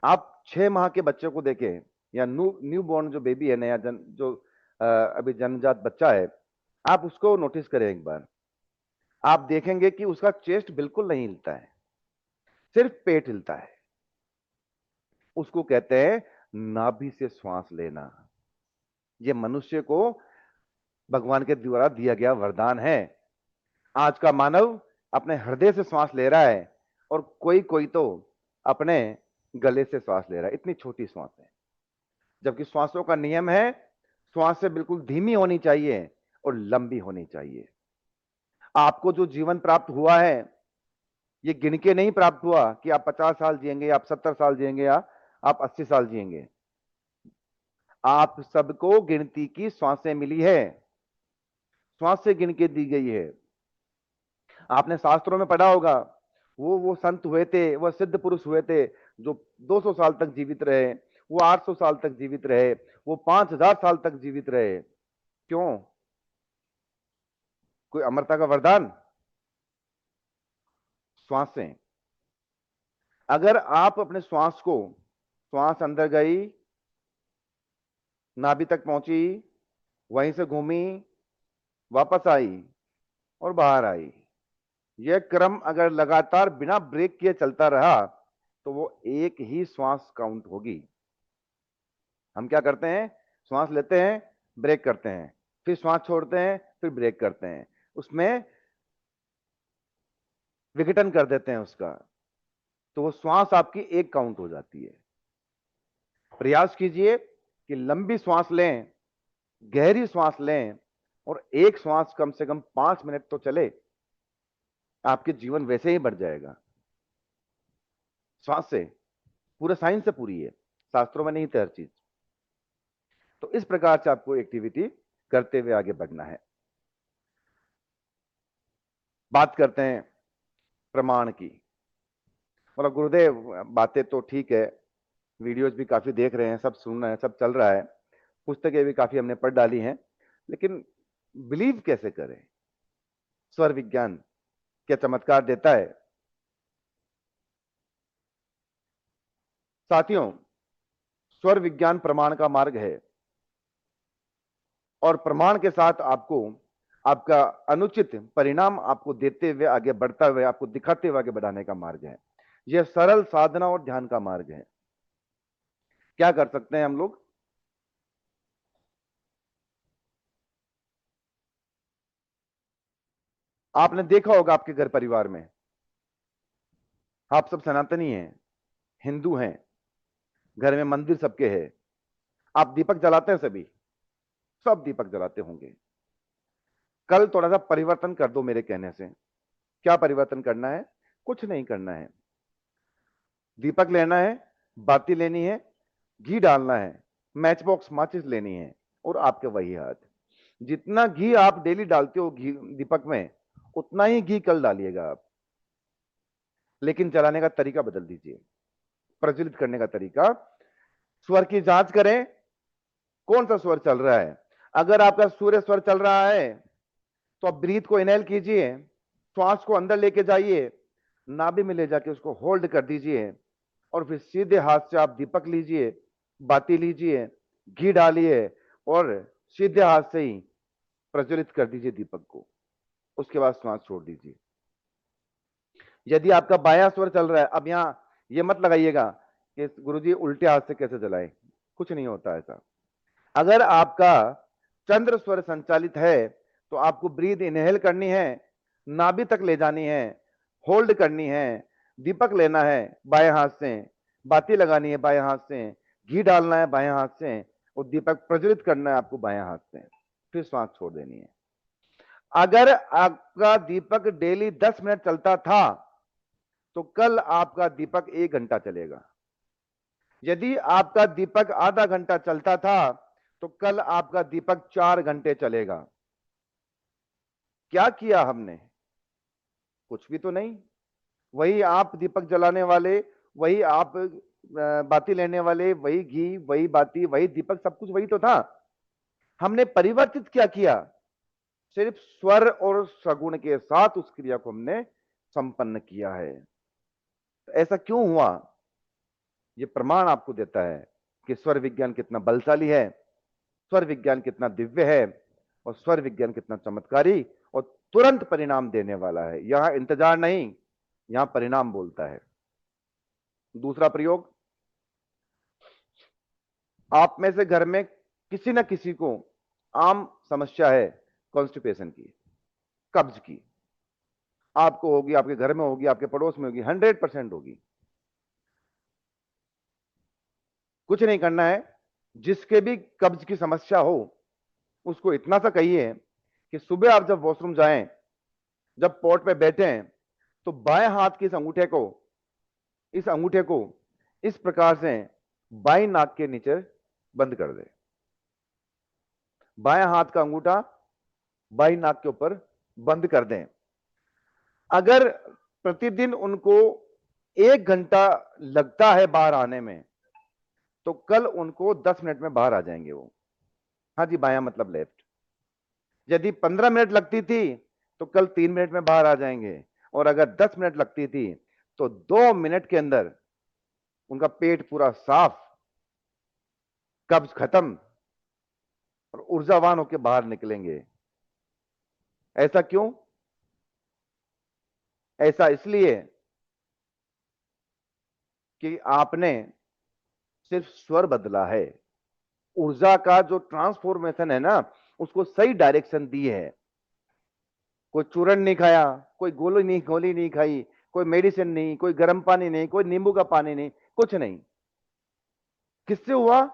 A: आप 6 माह के बच्चे को देखें, या न्यू बॉर्न जो बेबी है, नया जो अभी जन्मजात बच्चा है, आप उसको नोटिस करें एक बार। आप देखेंगे कि उसका चेस्ट बिल्कुल नहीं हिलता है, सिर्फ पेट हिलता है। उसको कहते हैं नाभि से श्वास लेना। यह मनुष्य को भगवान के द्वारा दिया गया वरदान है। आज का मानव अपने हृदय से श्वास ले रहा है, और कोई कोई तो अपने गले से श्वास ले रहा है। इतनी छोटी श्वास है, जबकि श्वासों का नियम है श्वास से बिल्कुल धीमी होनी चाहिए और लंबी होनी चाहिए। आपको जो जीवन प्राप्त हुआ है, ये गिन के नहीं प्राप्त हुआ कि आप 50 साल जिएंगे, आप 70 साल जिएंगे, या आप 80 साल जिएंगे। आप सबको गिनती की श्वासें मिली है, श्वास से गिन के दी गई है। आपने शास्त्रों में पढ़ा होगा, वो संत हुए थे, वह सिद्ध पुरुष हुए थे जो 200 साल तक जीवित रहे, वो 800 साल तक जीवित रहे, वो 5000 साल तक जीवित रहे। क्यों? कोई अमरता का वरदान? श्वासें। अगर आप अपने श्वास को, श्वास अंदर गई, नाभि तक पहुंची, वहीं से घूमी, वापस आई और बाहर आई, यह क्रम अगर लगातार बिना ब्रेक किए चलता रहा तो वो एक ही श्वास काउंट होगी। हम क्या करते हैं? श्वास लेते हैं, ब्रेक करते हैं, फिर श्वास छोड़ते हैं, फिर ब्रेक करते हैं, उसमें विघटन कर देते हैं उसका, तो वो श्वास आपकी एक काउंट हो जाती है। प्रयास कीजिए कि लंबी श्वास लें, गहरी श्वास लें, और एक श्वास कम से कम 5 मिनट तो चले, आपके जीवन वैसे ही बढ़ जाएगा। श्वास से पूरा साइंस से पूरी है, शास्त्रों में नहीं थे हर चीज। तो इस प्रकार से आपको एक्टिविटी करते हुए आगे बढ़ना है। बात करते हैं प्रमाण की। मतलब गुरुदेव, बातें तो ठीक है, वीडियोस भी काफी देख रहे हैं, सब सुन रहे हैं, सब चल रहा है, पुस्तकें भी काफी हमने पढ़ डाली हैं, लेकिन बिलीव कैसे करें? स्वर विज्ञान क्या चमत्कार देता है? साथियों, स्वर विज्ञान प्रमाण का मार्ग है और प्रमाण के साथ आपको आपका अनुचित परिणाम आपको देते हुए आगे बढ़ता हुए आपको दिखाते हुए आगे बढ़ाने का मार्ग है। यह सरल साधना और ध्यान का मार्ग है। क्या कर सकते हैं हम लोग? आपने देखा होगा आपके घर परिवार में आप सब सनातनी हैं, हिंदू हैं, घर में मंदिर सबके है, आप दीपक जलाते हैं, सभी सब दीपक जलाते होंगे। कल थोड़ा सा परिवर्तन कर दो मेरे कहने से। क्या परिवर्तन करना है? कुछ नहीं करना है। दीपक लेना है, बाती लेनी है, घी डालना है, मैच बॉक्स माचिस लेनी है और आपके वही हाथ। जितना घी आप डेली डालते हो घी दीपक में, उतना ही घी कल डालिएगा आप। लेकिन जलाने का तरीका बदल दीजिए, प्रज्वलित करने का तरीका। स्वर की जांच करें, कौन सा स्वर चल रहा है। अगर आपका सूर्य स्वर चल रहा है तो आप ब्रीथ को इनहेल कीजिए, श्वास को अंदर लेके जाइए, नाभि में ले जाके उसको होल्ड कर दीजिए और फिर सीधे हाथ से आप दीपक लीजिए, बाती लीजिए, घी डालिए और सीधे हाथ से ही प्रज्वलित कर दीजिए दीपक को। उसके बाद श्वास छोड़ दीजिए। यदि आपका बायां स्वर चल रहा है, अब यहां ये मत लगाइएगा कि गुरुजी उल्टे हाथ से कैसे जलाएं, कुछ नहीं होता ऐसा। अगर आपका चंद्र स्वर संचालित है तो आपको ब्रीथ इनहेल करनी है, नाभि तक ले जानी है, होल्ड करनी है, दीपक लेना है बाएं हाथ से, बाती लगानी है बाएं हाथ से, घी डालना है बाएं हाथ से और दीपक प्रज्वलित करना है आपको बाएं हाथ से, फिर श्वास छोड़ देनी है। अगर आपका दीपक डेली 10 मिनट चलता था तो कल आपका दीपक 1 घंटा चलेगा। यदि आपका दीपक आधा घंटा चलता था तो कल आपका दीपक 4 घंटे चलेगा। क्या किया हमने? कुछ भी तो नहीं। वही आप दीपक जलाने वाले, वही आप बाती लेने वाले, वही घी, वही बाती, वही दीपक, सब कुछ वही तो था। हमने परिवर्तित क्या किया? सिर्फ स्वर और सगुण के साथ उस क्रिया को हमने संपन्न किया है। तो ऐसा क्यों हुआ? यह प्रमाण आपको देता है कि स्वर विज्ञान कितना बलशाली है, स्वर विज्ञान कितना दिव्य है और स्वर विज्ञान कितना चमत्कारी और तुरंत परिणाम देने वाला है। यहां इंतजार नहीं, यहां परिणाम बोलता है। दूसरा प्रयोग, आप में से घर में किसी न किसी को आम समस्या है कॉन्स्टिपेशन की, कब्ज की। आपको होगी, आपके घर में होगी, आपके पड़ोस में होगी, 100% होगी। कुछ नहीं करना है। जिसके भी कब्ज की समस्या हो उसको इतना सा कहिए कि सुबह आप जब वॉशरूम जाएं, जब पोर्ट पे बैठें, तो बाएं हाथ के इस अंगूठे को इस प्रकार से बाएं नाक के नीचे बंद कर दे। बाएं हाथ का अंगूठा बाएं नाक के ऊपर बंद कर दें। अगर प्रतिदिन उनको 1 घंटा लगता है बाहर आने में, तो कल उनको 10 मिनट में बाहर आ जाएंगे वो। हाँ जी, बायां मतलब लेफ्ट। यदि 15 मिनट लगती थी तो कल 3 मिनट में बाहर आ जाएंगे, और अगर 10 मिनट लगती थी तो 2 मिनट के अंदर उनका पेट पूरा साफ, कब्ज खत्म और ऊर्जावान होकर बाहर निकलेंगे। ऐसा क्यों? ऐसा इसलिए कि आपने सिर्फ स्वर बदला है। ऊर्जा का जो ट्रांसफॉर्मेशन है ना, उसको सही डायरेक्शन दी है। कोई चूरन नहीं खाया, कोई गोली नहीं खाई, कोई मेडिसिन नहीं, कोई गर्म पानी नहीं, कोई नींबू का पानी नहीं, कुछ नहीं। किससे हुआ?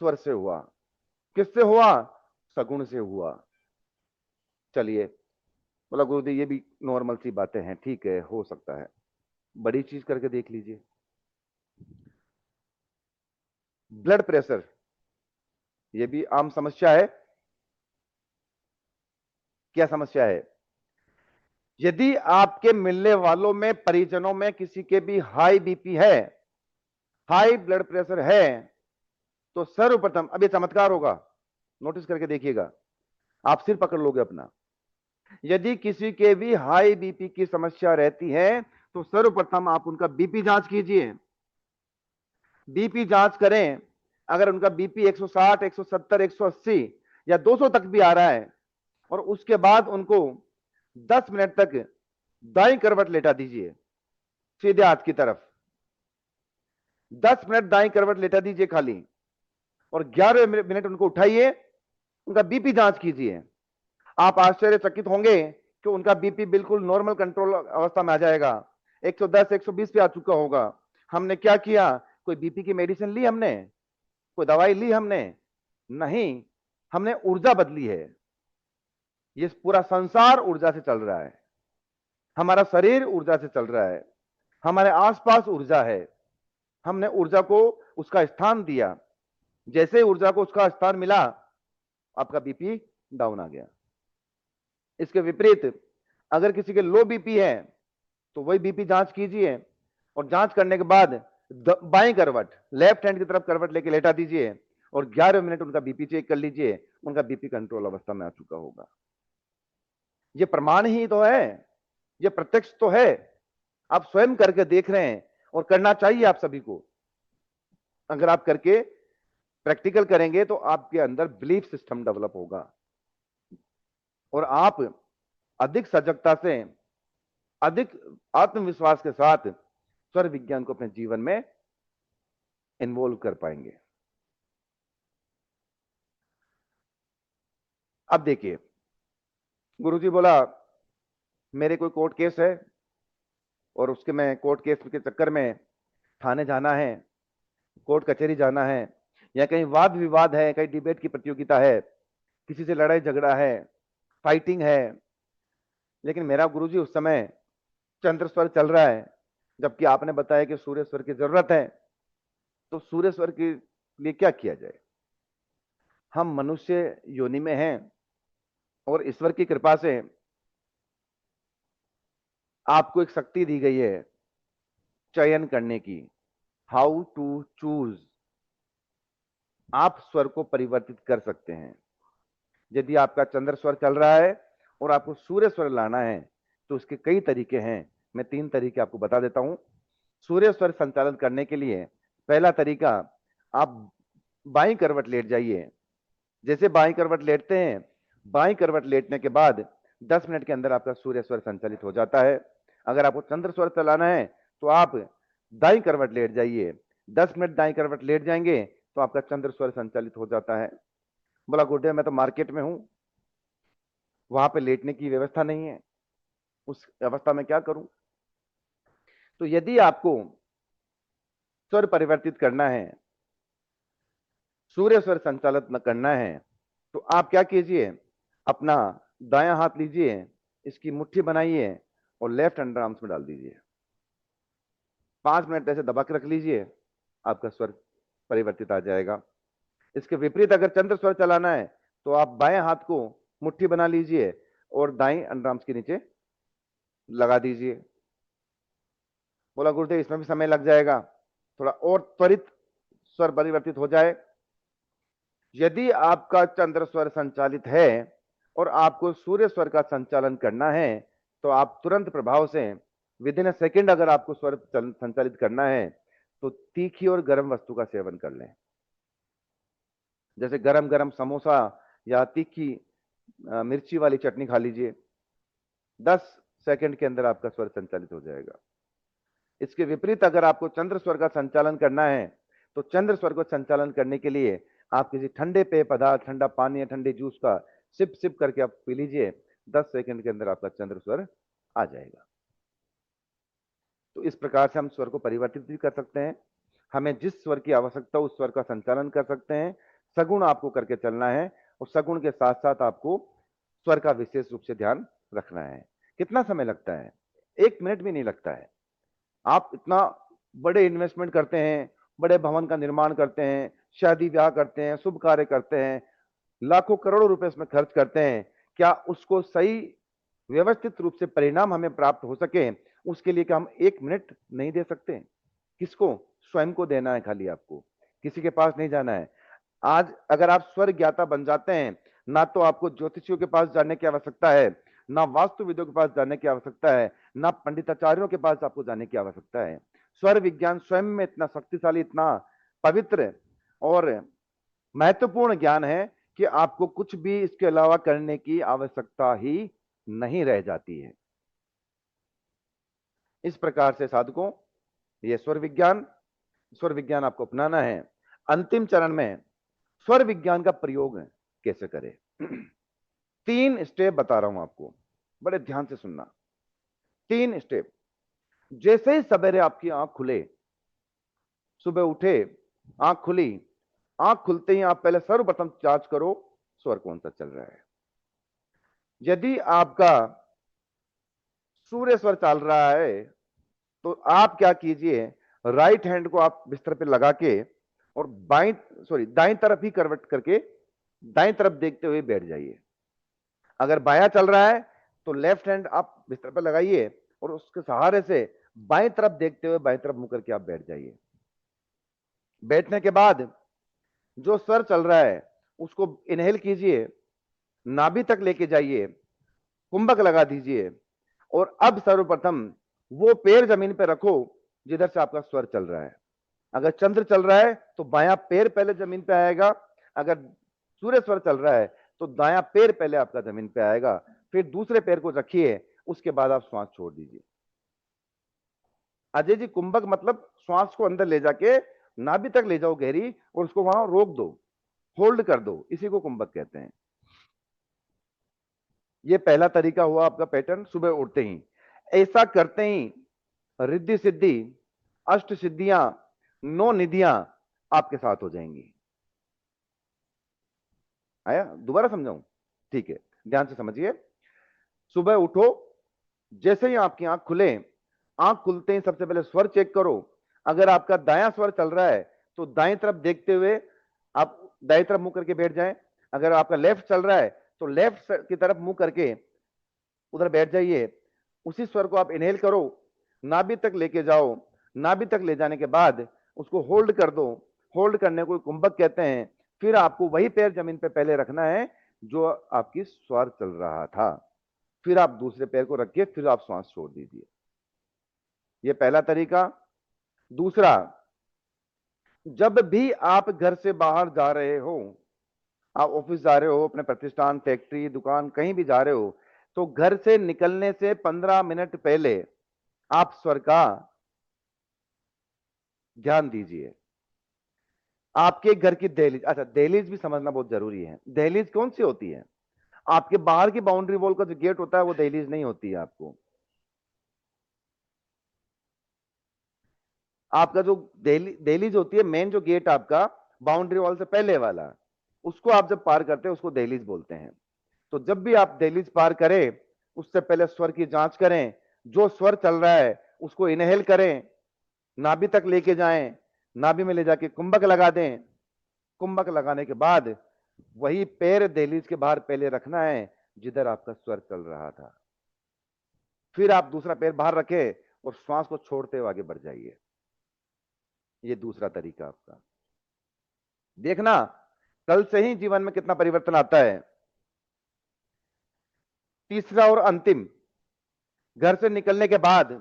A: स्वर से हुआ। किससे हुआ? सगुण से हुआ। चलिए, बोला गुरुदेव ये भी नॉर्मल सी बातें हैं, ठीक है, हो सकता है, बड़ी चीज करके देख लीजिए। ब्लड प्रेशर, ये भी आम समस्या है। क्या समस्या है? यदि आपके मिलने वालों में, परिजनों में किसी के भी हाई बीपी है, हाई ब्लड प्रेशर है, तो सर्वप्रथम, अब ये चमत्कार होगा, नोटिस करके देखिएगा, आप सिर पकड़ लोगे अपना। यदि किसी के भी हाई बीपी की समस्या रहती है तो सर्वप्रथम आप उनका बीपी जांच कीजिए। बीपी जांच करें, अगर उनका बीपी 160, 170, 180 या 200 तक भी आ रहा है, और उसके बाद उनको 10 मिनट तक दाईं करवट लेटा दीजिए सीधे हाथ की तरफ। 10 मिनट दाईं करवट लेटा दीजिए खाली, और 11 मिनट उनको उठाइए, उनका बीपी जांच कीजिए। आप आश्चर्यचकित होंगे कि उनका बीपी बिल्कुल नॉर्मल कंट्रोल अवस्था में आ जाएगा। 110, 120 पे आ चुका होगा। हमने क्या किया? कोई बीपी की मेडिसिन ली हमने? कोई दवाई ली हमने? नहीं, हमने ऊर्जा बदली है। ये पूरा संसार ऊर्जा से चल रहा है, हमारा शरीर ऊर्जा से चल रहा है, हमारे आसपास ऊर्जा है। हमने ऊर्जा को उसका स्थान दिया, जैसे ऊर्जा को उसका स्थान मिला, आपका बीपी डाउन आ गया। इसके विपरीत अगर किसी के लो बीपी है तो वही बीपी जांच कीजिए, और जांच करने के बाद बाएं करवट, लेफ्ट हैंड की तरफ करवट लेके लेटा दीजिए, और 11 मिनट उनका बीपी चेक कर लीजिए, उनका बीपी कंट्रोल अवस्था में आ चुका होगा। ये प्रमाण ही तो है, ये प्रत्यक्ष तो है। आप स्वयं करके देख रहे हैं, और करना चाहिए आप सभी को। अगर आप करके प्रैक्टिकल करेंगे तो आपके अंदर बिलीफ सिस्टम डेवलप होगा, और आप अधिक सजगता से, अधिक आत्मविश्वास के साथ स्वर विज्ञान को अपने जीवन में इन्वॉल्व कर पाएंगे। अब देखिए, गुरुजी बोला मेरे कोई कोर्ट केस है, और उसके मैं कोर्ट केस के चक्कर में थाने जाना है, कोर्ट कचहरी जाना है, या कहीं वाद विवाद है, कहीं डिबेट की प्रतियोगिता है, किसी से लड़ाई झगड़ा है, फाइटिंग है। लेकिन मेरा गुरुजी उस समय चंद्र स्वर चल रहा है, जबकि आपने बताया कि सूर्य स्वर की जरूरत है। तो सूर्य स्वर के लिए क्या किया जाए? हम मनुष्य योनि में हैं, और ईश्वर की कृपा से आपको एक शक्ति दी गई है चयन करने की, हाउ टू चूज। आप स्वर को परिवर्तित कर सकते हैं। यदि आपका चंद्र स्वर चल रहा है और आपको सूर्य स्वर लाना है, तो उसके कई तरीके हैं। मैं 3 तरीके आपको बता देता हूं। सूर्य स्वर संचालन करने के लिए पहला तरीका, आप बाईं करवट लेट जाइए। जैसे बाईं करवट लेटते हैं, बाईं करवट लेटने के बाद 10 मिनट के अंदर आपका सूर्य स्वर संचालित हो जाता है। अगर आपको चंद्र स्वर चलाना है तो आप दाईं करवट लेट जाइए। 10 मिनट दाईं करवट लेट जाएंगे तो आपका चंद्र स्वर संचालित हो जाता है। बोला गुड्डे मैं तो मार्केट में हूं, वहां पे लेटने की व्यवस्था नहीं है, उस अवस्था में क्या करूं? तो यदि आपको स्वर परिवर्तित करना है, सूर्य स्वर संचालित न करना है, तो आप क्या कीजिए, अपना दायां हाथ लीजिए, इसकी मुट्ठी बनाइए और लेफ्ट अंडर आर्म्स में डाल दीजिए। 5 मिनट ऐसे दबा के रख लीजिए, आपका स्वर परिवर्तित आ जाएगा। इसके विपरीत अगर चंद्र स्वर चलाना है तो आप बाएं हाथ को मुट्ठी बना लीजिए और दाएं अंडर आर्म्स के नीचे लगा दीजिए। बोला गुरुदेव इसमें भी समय लग जाएगा, थोड़ा और त्वरित स्वर परिवर्तित हो जाए। यदि आपका चंद्र स्वर संचालित है और आपको सूर्य स्वर का संचालन करना है, तो आप तुरंत प्रभाव से विद इन अ सेकेंड अगर आपको स्वर संचालित करना है तो तीखी और गर्म वस्तु का सेवन कर लें। जैसे गरम गरम समोसा या तीखी मिर्ची वाली चटनी खा लीजिए। 10 सेकंड के अंदर आपका स्वर संचालित हो जाएगा। इसके विपरीत अगर आपको चंद्र स्वर का संचालन करना है, तो चंद्र स्वर को संचालन करने के लिए आप किसी ठंडे पेय पदार्थ, ठंडा पानी या ठंडे जूस का सिप सिप करके आप पी लीजिए। 10 सेकंड के अंदर आपका चंद्र स्वर आ जाएगा। तो इस प्रकार से हम स्वर को परिवर्तित भी कर सकते हैं। हमें जिस स्वर की आवश्यकता उस स्वर का संचालन कर सकते हैं। सगुण आपको करके चलना है, और सगुण के साथ साथ आपको स्वर का विशेष रूप से ध्यान रखना है। कितना समय लगता है? 1 मिनट भी नहीं लगता है। आप इतना बड़े इन्वेस्टमेंट करते हैं, बड़े भवन का निर्माण करते हैं, शादी ब्याह करते हैं, शुभ कार्य करते हैं, लाखों करोड़ों रुपए इसमें खर्च करते हैं। क्या उसको सही व्यवस्थित रूप से परिणाम हमें प्राप्त हो सके, उसके लिए क्या हम 1 मिनट नहीं दे सकते? किसको? स्वयं को देना है खाली आपको, किसी के पास नहीं जाना है। आज अगर आप स्वर ज्ञाता बन जाते हैं, ना तो आपको ज्योतिषियों के पास जाने की आवश्यकता है, ना वास्तुविदों के पास जाने की आवश्यकता है, ना पंडिताचार्यों के पास आपको जाने की आवश्यकता है। स्वर विज्ञान स्वयं में इतना शक्तिशाली, इतना पवित्र और महत्वपूर्ण ज्ञान है कि आपको कुछ भी इसके अलावा करने की आवश्यकता ही नहीं रह जाती है। इस प्रकार से साधकों, यह स्वर विज्ञान आपको अपनाना है। अंतिम चरण में स्वर विज्ञान का प्रयोग कैसे करें, 3 स्टेप बता रहा हूं आपको, बड़े ध्यान से सुनना। 3 स्टेप। जैसे ही सवेरे आपकी आंख खुले, सुबह उठे, आंख खुली, आंख खुलते ही आप पहले सर्वप्रथम जांच करो स्वर कौन सा चल रहा है। यदि आपका सूर्य स्वर चल रहा है तो आप क्या कीजिए, राइट हैंड को आप बिस्तर पे लगा के और दाईं तरफ ही करवट करके दाईं तरफ देखते हुए बैठ जाइए। अगर बायां चल रहा है तो लेफ्ट हैंड आप बिस्तर पर लगाइए और उसके सहारे से बाईं तरफ देखते हुए बाईं तरफ मुंह करके आप बैठ जाइए। बैठने के बाद जो स्वर चल रहा है उसको इनहेल कीजिए, नाभि तक लेके जाइए, कुंभक लगा दीजिए और अब सर्वप्रथम वो पैर जमीन पर रखो जिधर से आपका स्वर चल रहा है। अगर चंद्र चल रहा है तो बायां पैर पहले जमीन पे आएगा, अगर सूर्य स्वर चल रहा है तो दायां पैर पहले आपका जमीन पे आएगा, फिर दूसरे पैर को रखिए, उसके बाद आप श्वास छोड़ दीजिए। अजय जी, कुंभक मतलब श्वास को अंदर ले जाके नाभि तक ले जाओ गहरी और उसको वहां रोक दो, होल्ड कर दो, इसी को कुंभक कहते हैं। ये पहला तरीका हुआ आपका पैटर्न सुबह उठते ही। ऐसा करते ही रिद्धि सिद्धि, अष्ट सिद्धियां, 9 निधियां आपके साथ हो जाएंगी। आया? दोबारा समझाऊं? ठीक है, ध्यान से समझिए। सुबह उठो, जैसे ही आपकी आंख खुले, आंख खुलते ही सबसे पहले स्वर चेक करो। अगर आपका दायां स्वर चल रहा है तो दाएं तरफ देखते हुए आप दाएं तरफ मुंह करके बैठ जाएं। अगर आपका लेफ्ट चल रहा है तो लेफ्ट की तरफ मुंह करके उधर बैठ जाइए। उसी स्वर को आप इनहेल करो, नाभि तक लेके जाओ, नाभि तक ले जाने के बाद उसको होल्ड कर दो। होल्ड करने को कुंभक कहते हैं। फिर आपको वही पैर जमीन पे पहले रखना है जो आपकी स्वर चल रहा था, फिर आप दूसरे पैर को रखिए, फिर आप श्वास छोड़ दीजिए। यह पहला तरीका। दूसरा, जब भी आप घर से बाहर जा रहे हो, आप ऑफिस जा रहे हो, अपने प्रतिष्ठान, फैक्ट्री, दुकान, कहीं भी जा रहे हो, तो घर से निकलने से 15 मिनट पहले आप स्वर का ध्यान दीजिए। आपके घर की दहलीज, अच्छा दहलीज भी समझना बहुत जरूरी है। दहलीज कौन सी होती है? आपके बाहर की बाउंड्री वॉल का जो गेट होता है वो दहलीज नहीं होती है। आपका जो दहलीज होती है, मेन जो गेट आपका बाउंड्री वॉल से पहले वाला, उसको आप जब पार करते हैं उसको दहलीज बोलते हैं। तो जब भी आप दहलीज पार करें उससे पहले स्वर की जांच करें। जो स्वर चल रहा है उसको इनहेल करें, नाभि तक लेके जाएं, नाभि में ले जाके कुंभक लगा दें। कुंभक लगाने के बाद वही पैर दहलीज के बाहर पहले रखना है जिधर आपका स्वर चल रहा था। फिर आप दूसरा पैर बाहर रखें और श्वास को छोड़ते हुए आगे बढ़ जाइए। ये दूसरा तरीका आपका। देखना कल से ही जीवन में कितना परिवर्तन आता है। तीसरा और अंतिम, घर से निकलने के बाद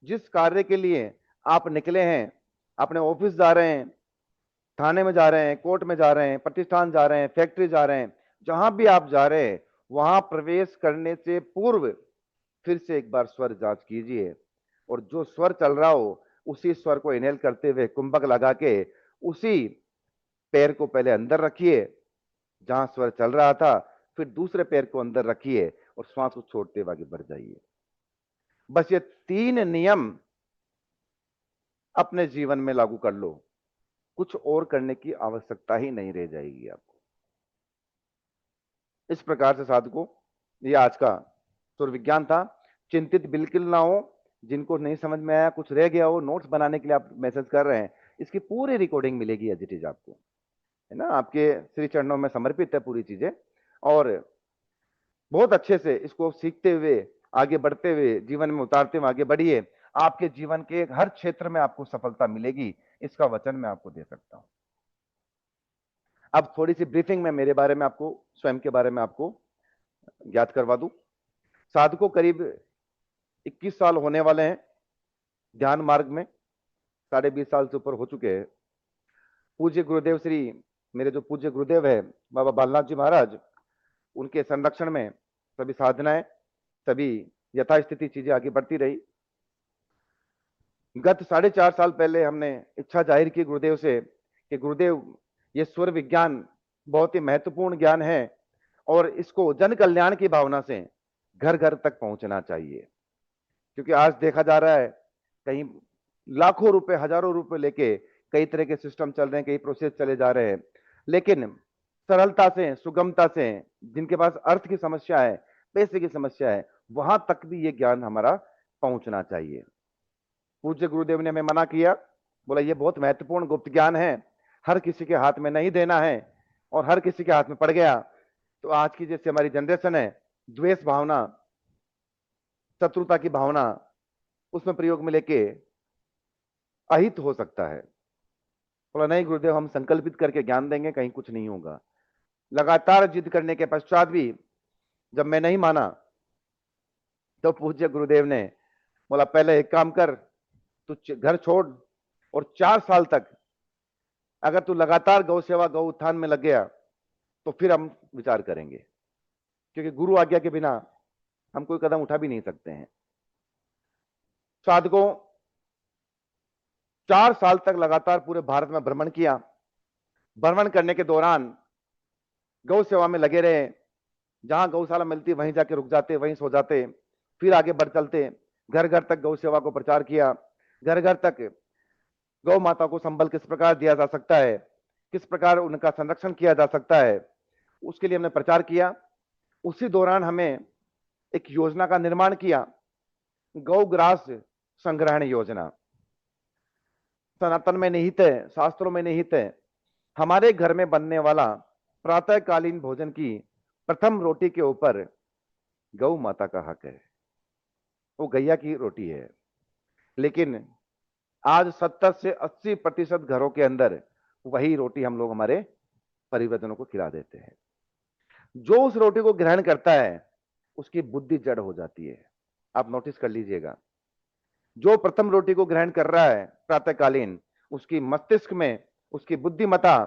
A: जिस कार्य के लिए आप निकले हैं, अपने ऑफिस जा रहे हैं, थाने में जा रहे हैं, कोर्ट में जा रहे हैं, प्रतिष्ठान जा रहे हैं, फैक्ट्री जा रहे हैं, जहां भी आप जा रहे हैं वहां प्रवेश करने से पूर्व फिर से एक बार स्वर जांच कीजिए और जो स्वर चल रहा हो उसी स्वर को इनहेल करते हुए कुंभक लगा के उसी पैर को पहले अंदर रखिए जहां स्वर चल रहा था, फिर दूसरे पैर को अंदर रखिए और श्वास को छोड़ते हुए आगे बढ़ जाइए। बस ये 3 नियम अपने जीवन में लागू कर लो, कुछ और करने की आवश्यकता ही नहीं रह जाएगी आपको। इस प्रकार से साधकों, ये आज का सुर विज्ञान था। चिंतित बिल्कुल ना हो, जिनको नहीं समझ में आया, कुछ रह गया हो, नोट्स बनाने के लिए आप मैसेज कर रहे हैं, इसकी पूरी रिकॉर्डिंग मिलेगी एज इट इज आपको, है ना। आपके श्री चरणों में समर्पित है पूरी चीजें, और बहुत अच्छे से इसको सीखते हुए आगे बढ़ते हुए जीवन में उतारते हुए आगे बढ़िए। आपके जीवन के हर क्षेत्र में आपको सफलता मिलेगी, इसका वचन मैं आपको दे सकता हूं। अब थोड़ी सी ब्रीफिंग में मेरे बारे में आपको, स्वयं के बारे में आपको ज्ञात करवा दूं। साधकों करीब 21 साल होने वाले हैं ध्यान मार्ग में, 20.5 साल से ऊपर हो चुके हैं। पूज्य गुरुदेव श्री, मेरे जो पूज्य गुरुदेव है बाबा बालनाथ जी महाराज, उनके संरक्षण में सभी साधनाएं, सभी यथास्थिति चीजें आगे बढ़ती रही। गत 4.5 साल पहले हमने इच्छा जाहिर की गुरुदेव से कि गुरुदेव, ये स्वर विज्ञान बहुत ही महत्वपूर्ण ज्ञान है और इसको जन कल्याण की भावना से घर घर तक पहुंचना चाहिए। क्योंकि आज देखा जा रहा है कहीं लाखों रुपए, हजारों रुपए लेके कई तरह के सिस्टम चल रहे हैं, कई प्रोसेस चले जा रहे हैं, लेकिन सरलता से, सुगमता से, जिनके पास अर्थ की समस्या है, पैसे की समस्या है, वहां तक भी ये ज्ञान हमारा पहुंचना चाहिए। पूज्य गुरुदेव ने हमें मना किया, बोला ये बहुत महत्वपूर्ण गुप्त ज्ञान है, हर किसी के हाथ में नहीं देना है, और हर किसी के हाथ में पड़ गया तो आज की जैसे हमारी जनरेशन है, द्वेष भावना, शत्रुता की भावना उसमें प्रयोग में लेके अहित हो सकता है। बोला नहीं गुरुदेव, हम संकल्पित करके ज्ञान देंगे, कहीं कुछ नहीं होगा। लगातार जिद करने के पश्चात भी जब मैं नहीं माना तो पूज्य गुरुदेव ने बोला पहले एक काम कर, तू घर छोड़ और 4 साल तक अगर तू लगातार गौ सेवा, गौ उत्थान में लग गया तो फिर हम विचार करेंगे, क्योंकि गुरु आज्ञा के बिना हम कोई कदम उठा भी नहीं सकते हैं। साधकों, 4 साल तक लगातार पूरे भारत में भ्रमण किया। भ्रमण करने के दौरान गौ सेवा में लगे रहे, जहां गौशाला मिलती वहीं जाके रुक जाते, वहीं सो जाते, फिर आगे बढ़ चलते, घर घर तक गौ सेवा को प्रचार किया। घर घर तक गौ माता को संबल किस प्रकार दिया जा सकता है, किस प्रकार उनका संरक्षण किया जा सकता है, उसके लिए हमने प्रचार किया। उसी दौरान हमें एक योजना का निर्माण किया, गौग्रास संग्रहण योजना। सनातन में निहित है, शास्त्रों में निहित है। हमारे घर में बनने वाला प्रातःकालीन भोजन की प्रथम रोटी के ऊपर गौ माता का हक है, वो गैया की रोटी है। लेकिन आज 70 से 80% घरों के अंदर वही रोटी हम लोग हमारे परिवारजनों को खिला देते हैं। जो उस रोटी को ग्रहण करता है उसकी बुद्धि जड़ हो जाती है। आप नोटिस कर लीजिएगा, जो प्रथम रोटी को ग्रहण कर रहा है प्रातःकालीन, उसकी मस्तिष्क में उसकी बुद्धिमत्ता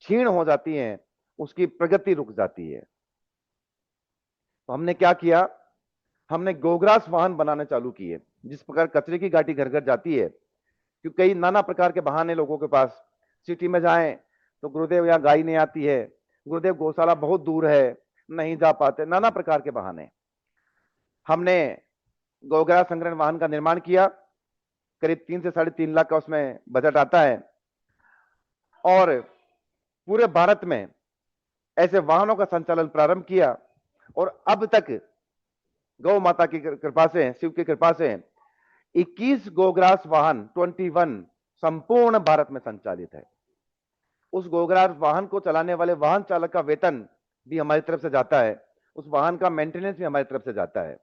A: क्षीण हो जाती है, उसकी प्रगति रुक जाती है। तो हमने क्या किया, हमने गोग्रास वाहन बनाने चालू किए। जिस प्रकार कचरे की गाड़ी घर घर जाती है, क्योंकि कई नाना प्रकार के बहाने लोगों के पास, सिटी में जाएं तो गुरुदेव यहाँ गाय नहीं आती है, गुरुदेव गौशाला बहुत दूर है, नहीं जा पाते, नाना प्रकार के बहाने। हमने गौग्रास संग्रहण वाहन का निर्माण किया, करीब 3 से 3.5 लाख का उसमें बजट आता है, और पूरे भारत में ऐसे वाहनों का संचालन प्रारंभ किया। और अब तक गौ माता की कृपा से, शिव की कृपा से 21 गोग्रास वाहन 21 संपूर्ण भारत में संचालित है। उस गोग्रास वाहन को चलाने वाले वाहन चालक का वेतन भी हमारी तरफ से जाता है, उस वाहन का मेंटेनेंस भी हमारी तरफ से जाता है।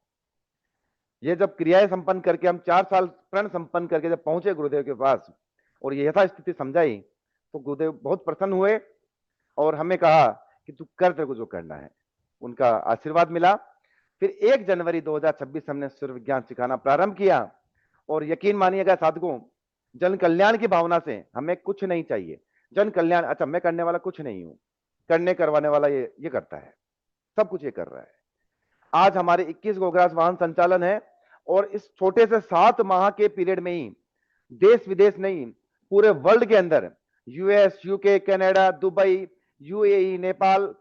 A: ये जब क्रियाएं संपन्न करके हम 4 साल प्रण संपन्न करके जब पहुंचे गुरुदेव के पास और ये यथास्थिति समझाई, तो गुरुदेव बहुत प्रसन्न हुए और हमें कहा कि तू कर, तेरे को जो करना है। उनका आशीर्वाद मिला। फिर 1 जनवरी 2026 हमने सूर्य विज्ञान सिखाना प्रारंभ किया। और यकीन मानिएगा साधकों, जन कल्याण की भावना से हमें कुछ नहीं चाहिए। जन कल्याण, अच्छा मैं करने वाला कुछ नहीं हूं, करने करवाने वाला ये करता है, सब कुछ ये कर रहा है। आज हमारे 21 गोग्रास वाहन संचालन है, और इस छोटे से 7 माह के पीरियड में ही देश विदेश नहीं, पूरे वर्ल्ड के अंदर US, UK, Canada, Dubai, UAE, Nepal,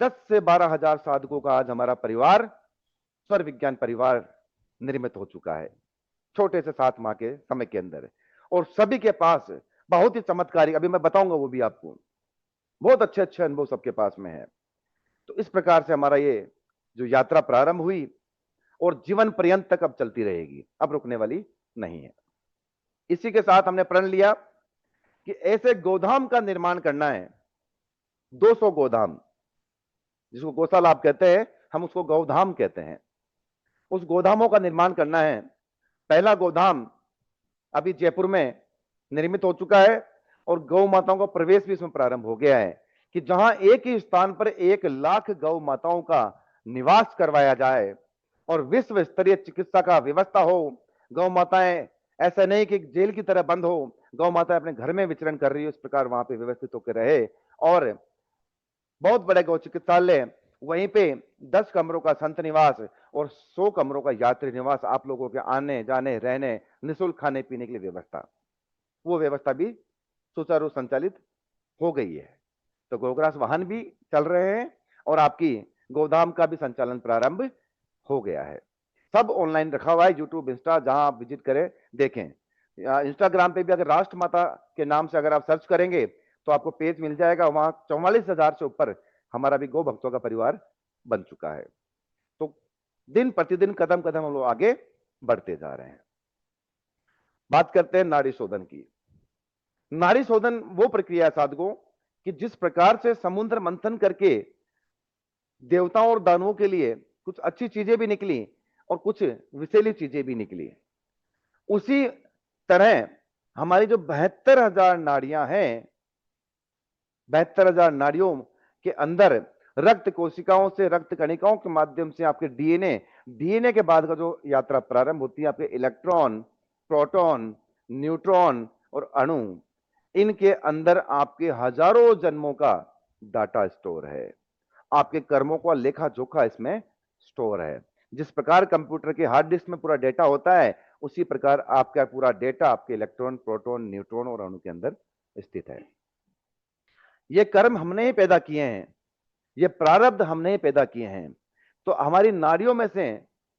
A: 10 से 12 हजार साधकों का आज हमारा परिवार, स्वर विज्ञान परिवार निर्मित हो चुका है, छोटे से 7 माह के समय के अंदर। और सभी के पास बहुत ही चमत्कारी, अभी मैं बताऊंगा वो भी आपको, बहुत अच्छे अच्छे अनुभव सबके पास में है। तो इस प्रकार से हमारा ये जो यात्रा प्रारंभ हुई और जीवन पर्यंत तक अब चलती रहेगी, अब रुकने वाली नहीं है। इसी के साथ हमने प्रण लिया कि ऐसे गोधाम का निर्माण करना है, 200 गोधाम, जिसको गौशाला आप कहते हैं, हम उसको गौधाम कहते हैं। उस गोधामों का निर्माण करना है। पहला गोधाम अभी जयपुर में निर्मित हो चुका है और गौ माताओं का प्रवेश भी इसमें प्रारंभ हो गया है, कि जहां एक ही स्थान पर 1 लाख गौ माताओं का निवास करवाया जाए और विश्व स्तरीय चिकित्सा का व्यवस्था हो। गौ माताएं ऐसा नहीं कि जेल की तरह बंद हो, गौ माता अपने घर में विचरण कर रही है, इस प्रकार वहां पे व्यवस्थित होकर रहे। और बहुत बड़े गौ चिकित्सालय, वहीं पे 10 कमरों का संत निवास और 100 कमरों का यात्री निवास, आप लोगों के आने जाने रहने, निःशुल्क खाने पीने के लिए व्यवस्था, वो व्यवस्था भी सुचारू संचालित हो गई है। तो गोग्रास वाहन भी चल रहे हैं और आपकी गोधाम का भी संचालन प्रारंभ हो गया है। सब ऑनलाइन रखा हुआ है, यूट्यूब, इंस्टा, जहां आप विजिट करें देखें। इंस्टाग्राम पे भी अगर राष्ट्र माता के नाम से अगर आप सर्च करेंगे तो आपको पेज मिल जाएगा, वहां 44,000 से ऊपर हमारा भी गौ भक्तों का परिवार बन चुका है। तो दिन प्रतिदिन कदम कदम हम लोग आगे बढ़ते जा रहे हैं। बात करते हैं नाड़ी शोधन की। नाड़ी शोधन वो प्रक्रिया है साधकों कि जिस प्रकार से समुद्र मंथन करके देवताओं और दानवों के लिए कुछ अच्छी चीजें भी निकली और कुछ विषैली चीजें भी निकली, उसी तरह हमारी जो 72,000 नाड़ियां हैं, 72,000 नाड़ियों के अंदर रक्त कोशिकाओं से, रक्त कणिकाओं के माध्यम से आपके डीएनए के बाद का जो यात्रा प्रारंभ होती है, आपके इलेक्ट्रॉन, प्रोटॉन, न्यूट्रॉन और अणु, इनके अंदर आपके हजारों जन्मों का डाटा स्टोर है। आपके कर्मों का लेखा जोखा इसमें स्टोर है। जिस प्रकार कंप्यूटर के हार्ड डिस्क में पूरा डेटा होता है, उसी प्रकार आपका पूरा डेटा आपके इलेक्ट्रॉन, प्रोटॉन, न्यूट्रॉन और अणु के अंदर स्थित है। ये कर्म हमने ही पैदा किए हैं, ये प्रारब्ध हमने ही पैदा किए हैं। तो हमारी नाड़ियों में से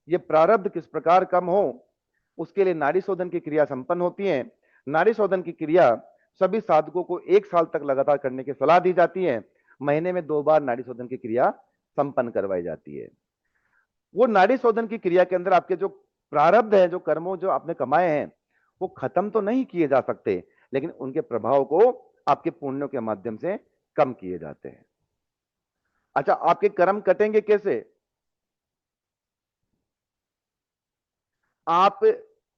A: ये प्रारब्ध किस प्रकार कम हो, उसके लिए नाड़ी शोधन की क्रिया संपन्न होती है। नाड़ी शोधन की क्रिया सभी साधकों को 1 साल तक लगातार करने की सलाह दी जाती है। महीने में 2 बार नाड़ी शोधन की क्रिया संपन्न करवाई जाती है। वो नाड़ी शोधन की क्रिया के अंदर आपके जो प्रारब्ध है, जो कर्मों जो आपने कमाए हैं, वो खत्म तो नहीं किए जा सकते, लेकिन उनके प्रभाव को आपके पुण्यों के माध्यम से कम किए जाते हैं। अच्छा, आपके कर्म कटेंगे कैसे? आप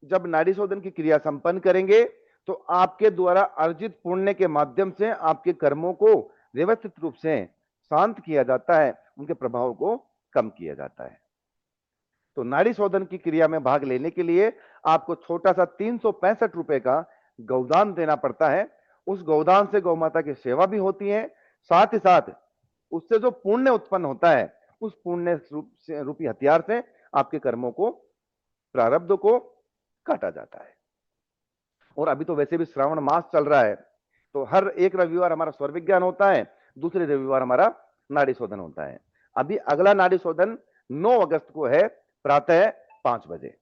A: जब नाड़ी शोधन की क्रिया संपन्न करेंगे तो आपके द्वारा अर्जित पुण्य के माध्यम से आपके कर्मों को व्यवस्थित रूप से शांत किया जाता है, उनके प्रभाव को कम किया जाता है। तो नाड़ी शोधन की क्रिया में भाग लेने के लिए आपको छोटा सा 365 रुपए का गौदान देना पड़ता है। उस गौदान से गौ माता की सेवा भी होती है, साथ ही साथ उससे जो पुण्य उत्पन्न होता है, उस पुण्य रूपी हथियार से आपके कर्मों को, प्रारब्ध को काटा जाता है। और अभी तो वैसे भी श्रावण मास चल रहा है, तो हर एक रविवार हमारा स्वर विज्ञान होता है, दूसरे रविवार हमारा नाड़ी शोधन होता है। अभी अगला नाड़ी शोधन 9 अगस्त को है, प्रातः 5 बजे।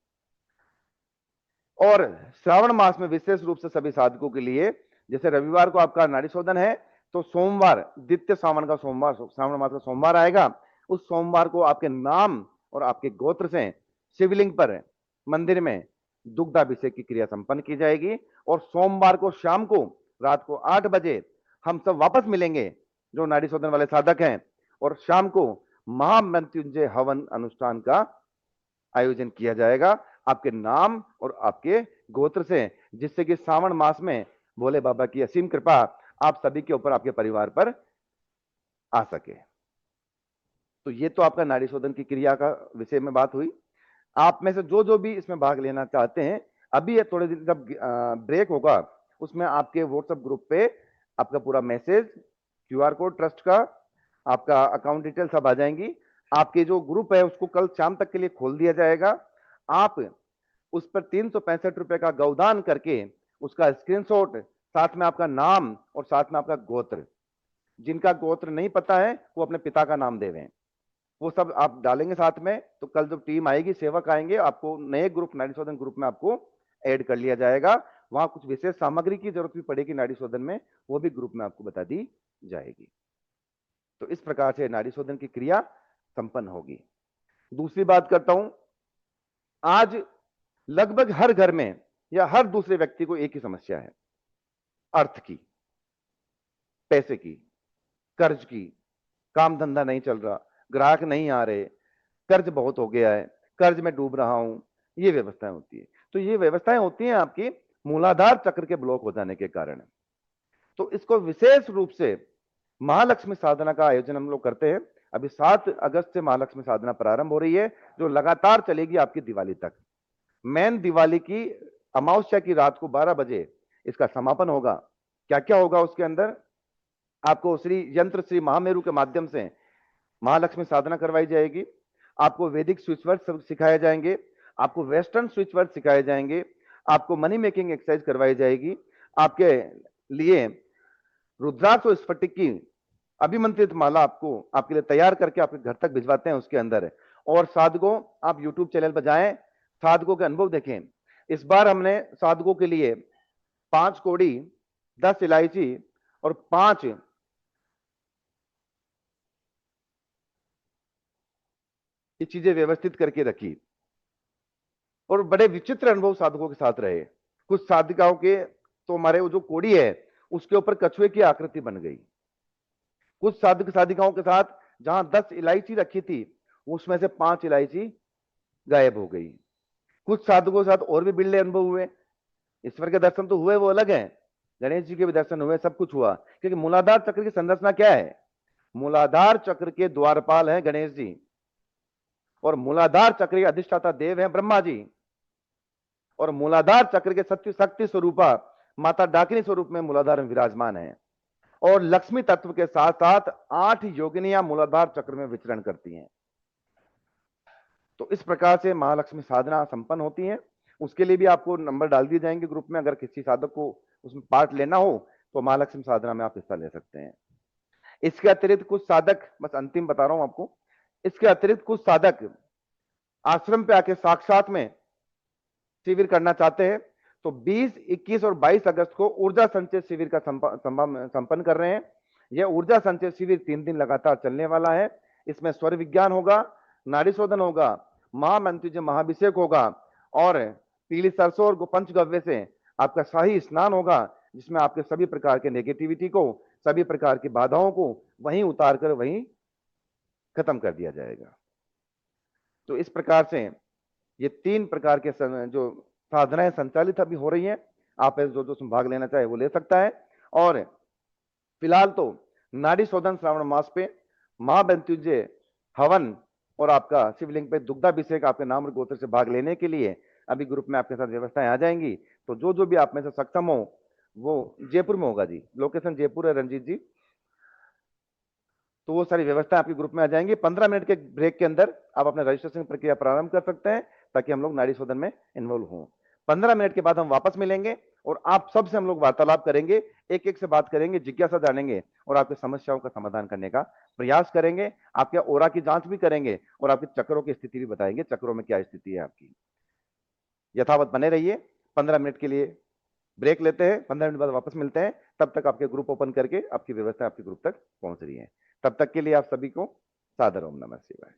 A: और श्रावण मास में विशेष रूप से सभी साधकों के लिए, जैसे रविवार को आपका नाड़ी शोधन है, तो सोमवार, द्वितीय सावन का सोमवार, श्रावण मास का सोमवार आएगा, उस सोमवार को आपके नाम और आपके गोत्र से शिवलिंग पर मंदिर में दुग्धाभिषेक की क्रिया संपन्न की जाएगी। और सोमवार को शाम को, रात को 8 बजे हम सब वापस मिलेंगे जो नाड़ी शोधन वाले साधक हैं, और शाम को महामृत्युंजय हवन अनुष्ठान का आयोजन किया जाएगा आपके नाम और आपके गोत्र से, जिससे कि श्रावण मास में भोले बाबा की असीम कृपा आप सभी के ऊपर, आपके परिवार पर आ सके। तो ये तो आपका नाड़ी शोधन की क्रिया का विषय में बात हुई। आप में से जो जो भी इसमें भाग लेना चाहते हैं, अभी ये थोड़े दिन जब ब्रेक होगा, उसमें आपके व्हाट्सएप ग्रुप पे आपका पूरा मैसेज, क्यूआर कोड ट्रस्ट का, आपका अकाउंट डिटेल सब आ जाएंगी। आपके जो ग्रुप है उसको कल शाम तक के लिए खोल दिया जाएगा। आप उस पर 365 रुपए का गौदान करके उसका स्क्रीनशॉट, साथ में आपका नाम और साथ में आपका गोत्र, जिनका गोत्र नहीं पता है वो अपने पिता का नाम देवें, वो सब आप डालेंगे साथ में। तो कल जब टीम आएगी, सेवक आएंगे, आपको नए ग्रुप, नाड़ी शोधन ग्रुप में आपको ऐड कर लिया जाएगा। वहां कुछ विशेष सामग्री की जरूरत भी पड़ेगी नाड़ी शोधन में, वो भी ग्रुप में आपको बता दी जाएगी। तो इस प्रकार से नाड़ी शोधन की क्रिया संपन्न होगी। दूसरी बात करता हूं, आज लगभग हर घर में या हर दूसरे व्यक्ति को एक ही समस्या है, अर्थ की, पैसे की, कर्ज की। काम धंधा नहीं चल रहा, ग्राहक नहीं आ रहे, कर्ज बहुत हो गया है, कर्ज में डूब रहा हूं, ये व्यवस्थाएं होती है। तो ये व्यवस्थाएं होती हैं आपकी मूलाधार चक्र के ब्लॉक हो जाने के कारण। तो इसको विशेष रूप से महालक्ष्मी साधना का आयोजन हम लोग करते हैं। अभी 7 अगस्त से महालक्ष्मी साधना प्रारंभ हो रही है, जो लगातार चलेगी आपकी दिवाली तक। मेन दिवाली की अमावस्या की रात को 12 बजे इसका समापन होगा। क्या क्या होगा उसके अंदर? आपको श्री यंत्र श्री महामेरु के माध्यम से महालक्ष्मी साधना करवाई जाएगी। आपको वैदिक स्विच वर्ड सब सिखाए जाएंगे। आपको वेस्टर्न स्विच वर्ड सिखाए जाएंगे। आपको मनी मेकिंग एक्सरसाइज करवाई जाएगी। आपके लिए रुद्राक्ष और स्फटिक की अभिमंत्रित माला आपको आपके लिए तैयार करके आपके घर तक भिजवाते हैं उसके अंदर। और साधकों, आप यूट्यूब चैनल पर जाएं, साधकों के अनुभव देखें। इस बार हमने साधकों के लिए 5 कोड़ी, 10 इलायची और 5 ये चीजें व्यवस्थित करके रखी और बड़े विचित्र अनुभव साधकों के साथ रहे। कुछ साधिकाओं के तो हमारे वो जो कोड़ी है उसके ऊपर कछुए की आकृति बन गई। कुछ साधक साधिकाओं के साथ जहां 10 इलायची रखी थी उसमें से 5 इलायची गायब हो गई। कुछ साधकों के साथ और भी बिरले अनुभव हुए। ईश्वर के दर्शन तो हुए, वो अलग है, गणेश जी के भी दर्शन हुए, सब कुछ हुआ। क्योंकि मूलाधार चक्र की संरचना क्या है? मूलाधार चक्र के द्वारपाल हैं गणेश जी और मूलाधार चक्र के अधिष्ठाता देव हैं ब्रह्मा जी और मूलाधार चक्र के सत्य शक्ति स्वरूपा माता डाकिनी स्वरूप में मूलाधार में विराजमान है। और लक्ष्मी तत्व के साथ साथ 8 योगिनियां मूलाधार चक्र में विचरण करती हैं। तो इस प्रकार से महालक्ष्मी साधना संपन्न होती है। उसके लिए भी आपको नंबर डाल दिए जाएंगे ग्रुप में। अगर किसी साधक को उसमें पार्ट लेना हो तो महालक्ष्मी साधना में आप हिस्सा ले सकते हैं। इसके अतिरिक्त कुछ साधक, बस अंतिम बता रहा हूं आपको, इसके अतिरिक्त कुछ साधक आश्रम पे आके साक्षात में शिविर करना चाहते हैं तो 20, 21 और 22 अगस्त को ऊर्जा संचय शिविर का संपन्न कर रहे हैं। यह ऊर्जा संचय शिविर 3 दिन लगातार चलने वाला है। इसमें स्वर विज्ञान होगा, नाड़ी शोधन होगा, महामंत्रिजय महाभिषेक होगा और पीली सरसों और पंचगव्य से आपका शाही स्नान होगा, जिसमें आपके सभी प्रकार के नेगेटिविटी को, सभी प्रकार की बाधाओं को वहीं उतार कर वहीं खत्म कर दिया जाएगा। तो इस प्रकार से ये 3 प्रकार के जो साधनाएं संचालित अभी हो रही हैं। आप जो जो भाग लेना चाहे वो ले सकता है। और फिलहाल तो नाड़ी शोधन श्रावण मास पे, महामृत्युंजय हवन और आपका शिवलिंग पे दुग्धाभिषेक आपके नाम और गोत्र से भाग लेने के लिए अभी ग्रुप में आपके साथ व्यवस्थाएं आ जाएंगी। तो जो जो भी आप में से सक्षम हो वो जयपुर में होगा जी, लोकेशन जयपुर है रंजीत जी। तो वो सारी व्यवस्था आपके ग्रुप में आ जाएंगी। 15 मिनट के ब्रेक के अंदर आप अपना रजिस्ट्रेशन प्रक्रिया प्रारंभ कर सकते हैं ताकि हम लोग नाड़ी शोधन में इन्वॉल्व हों। 15 मिनट के बाद हम वापस मिलेंगे और आप सबसे हम लोग वार्तालाप करेंगे, एक एक से बात करेंगे, जिज्ञासा जानेंगे और आपकी समस्याओं का समाधान करने का प्रयास करेंगे। आपके ओरा की जांच भी करेंगे और आपके चक्रों की स्थिति भी बताएंगे, चक्रों में क्या स्थिति है आपकी। यथावत बने रहिए। 15 मिनट के लिए ब्रेक लेते हैं, 15 मिनट बाद वापस मिलते हैं। तब तक आपके ग्रुप ओपन करके आपकी व्यवस्था आपके ग्रुप तक पहुंच रही है। तब तक के लिए आप सभी को सादर ओम नमः शिवाय।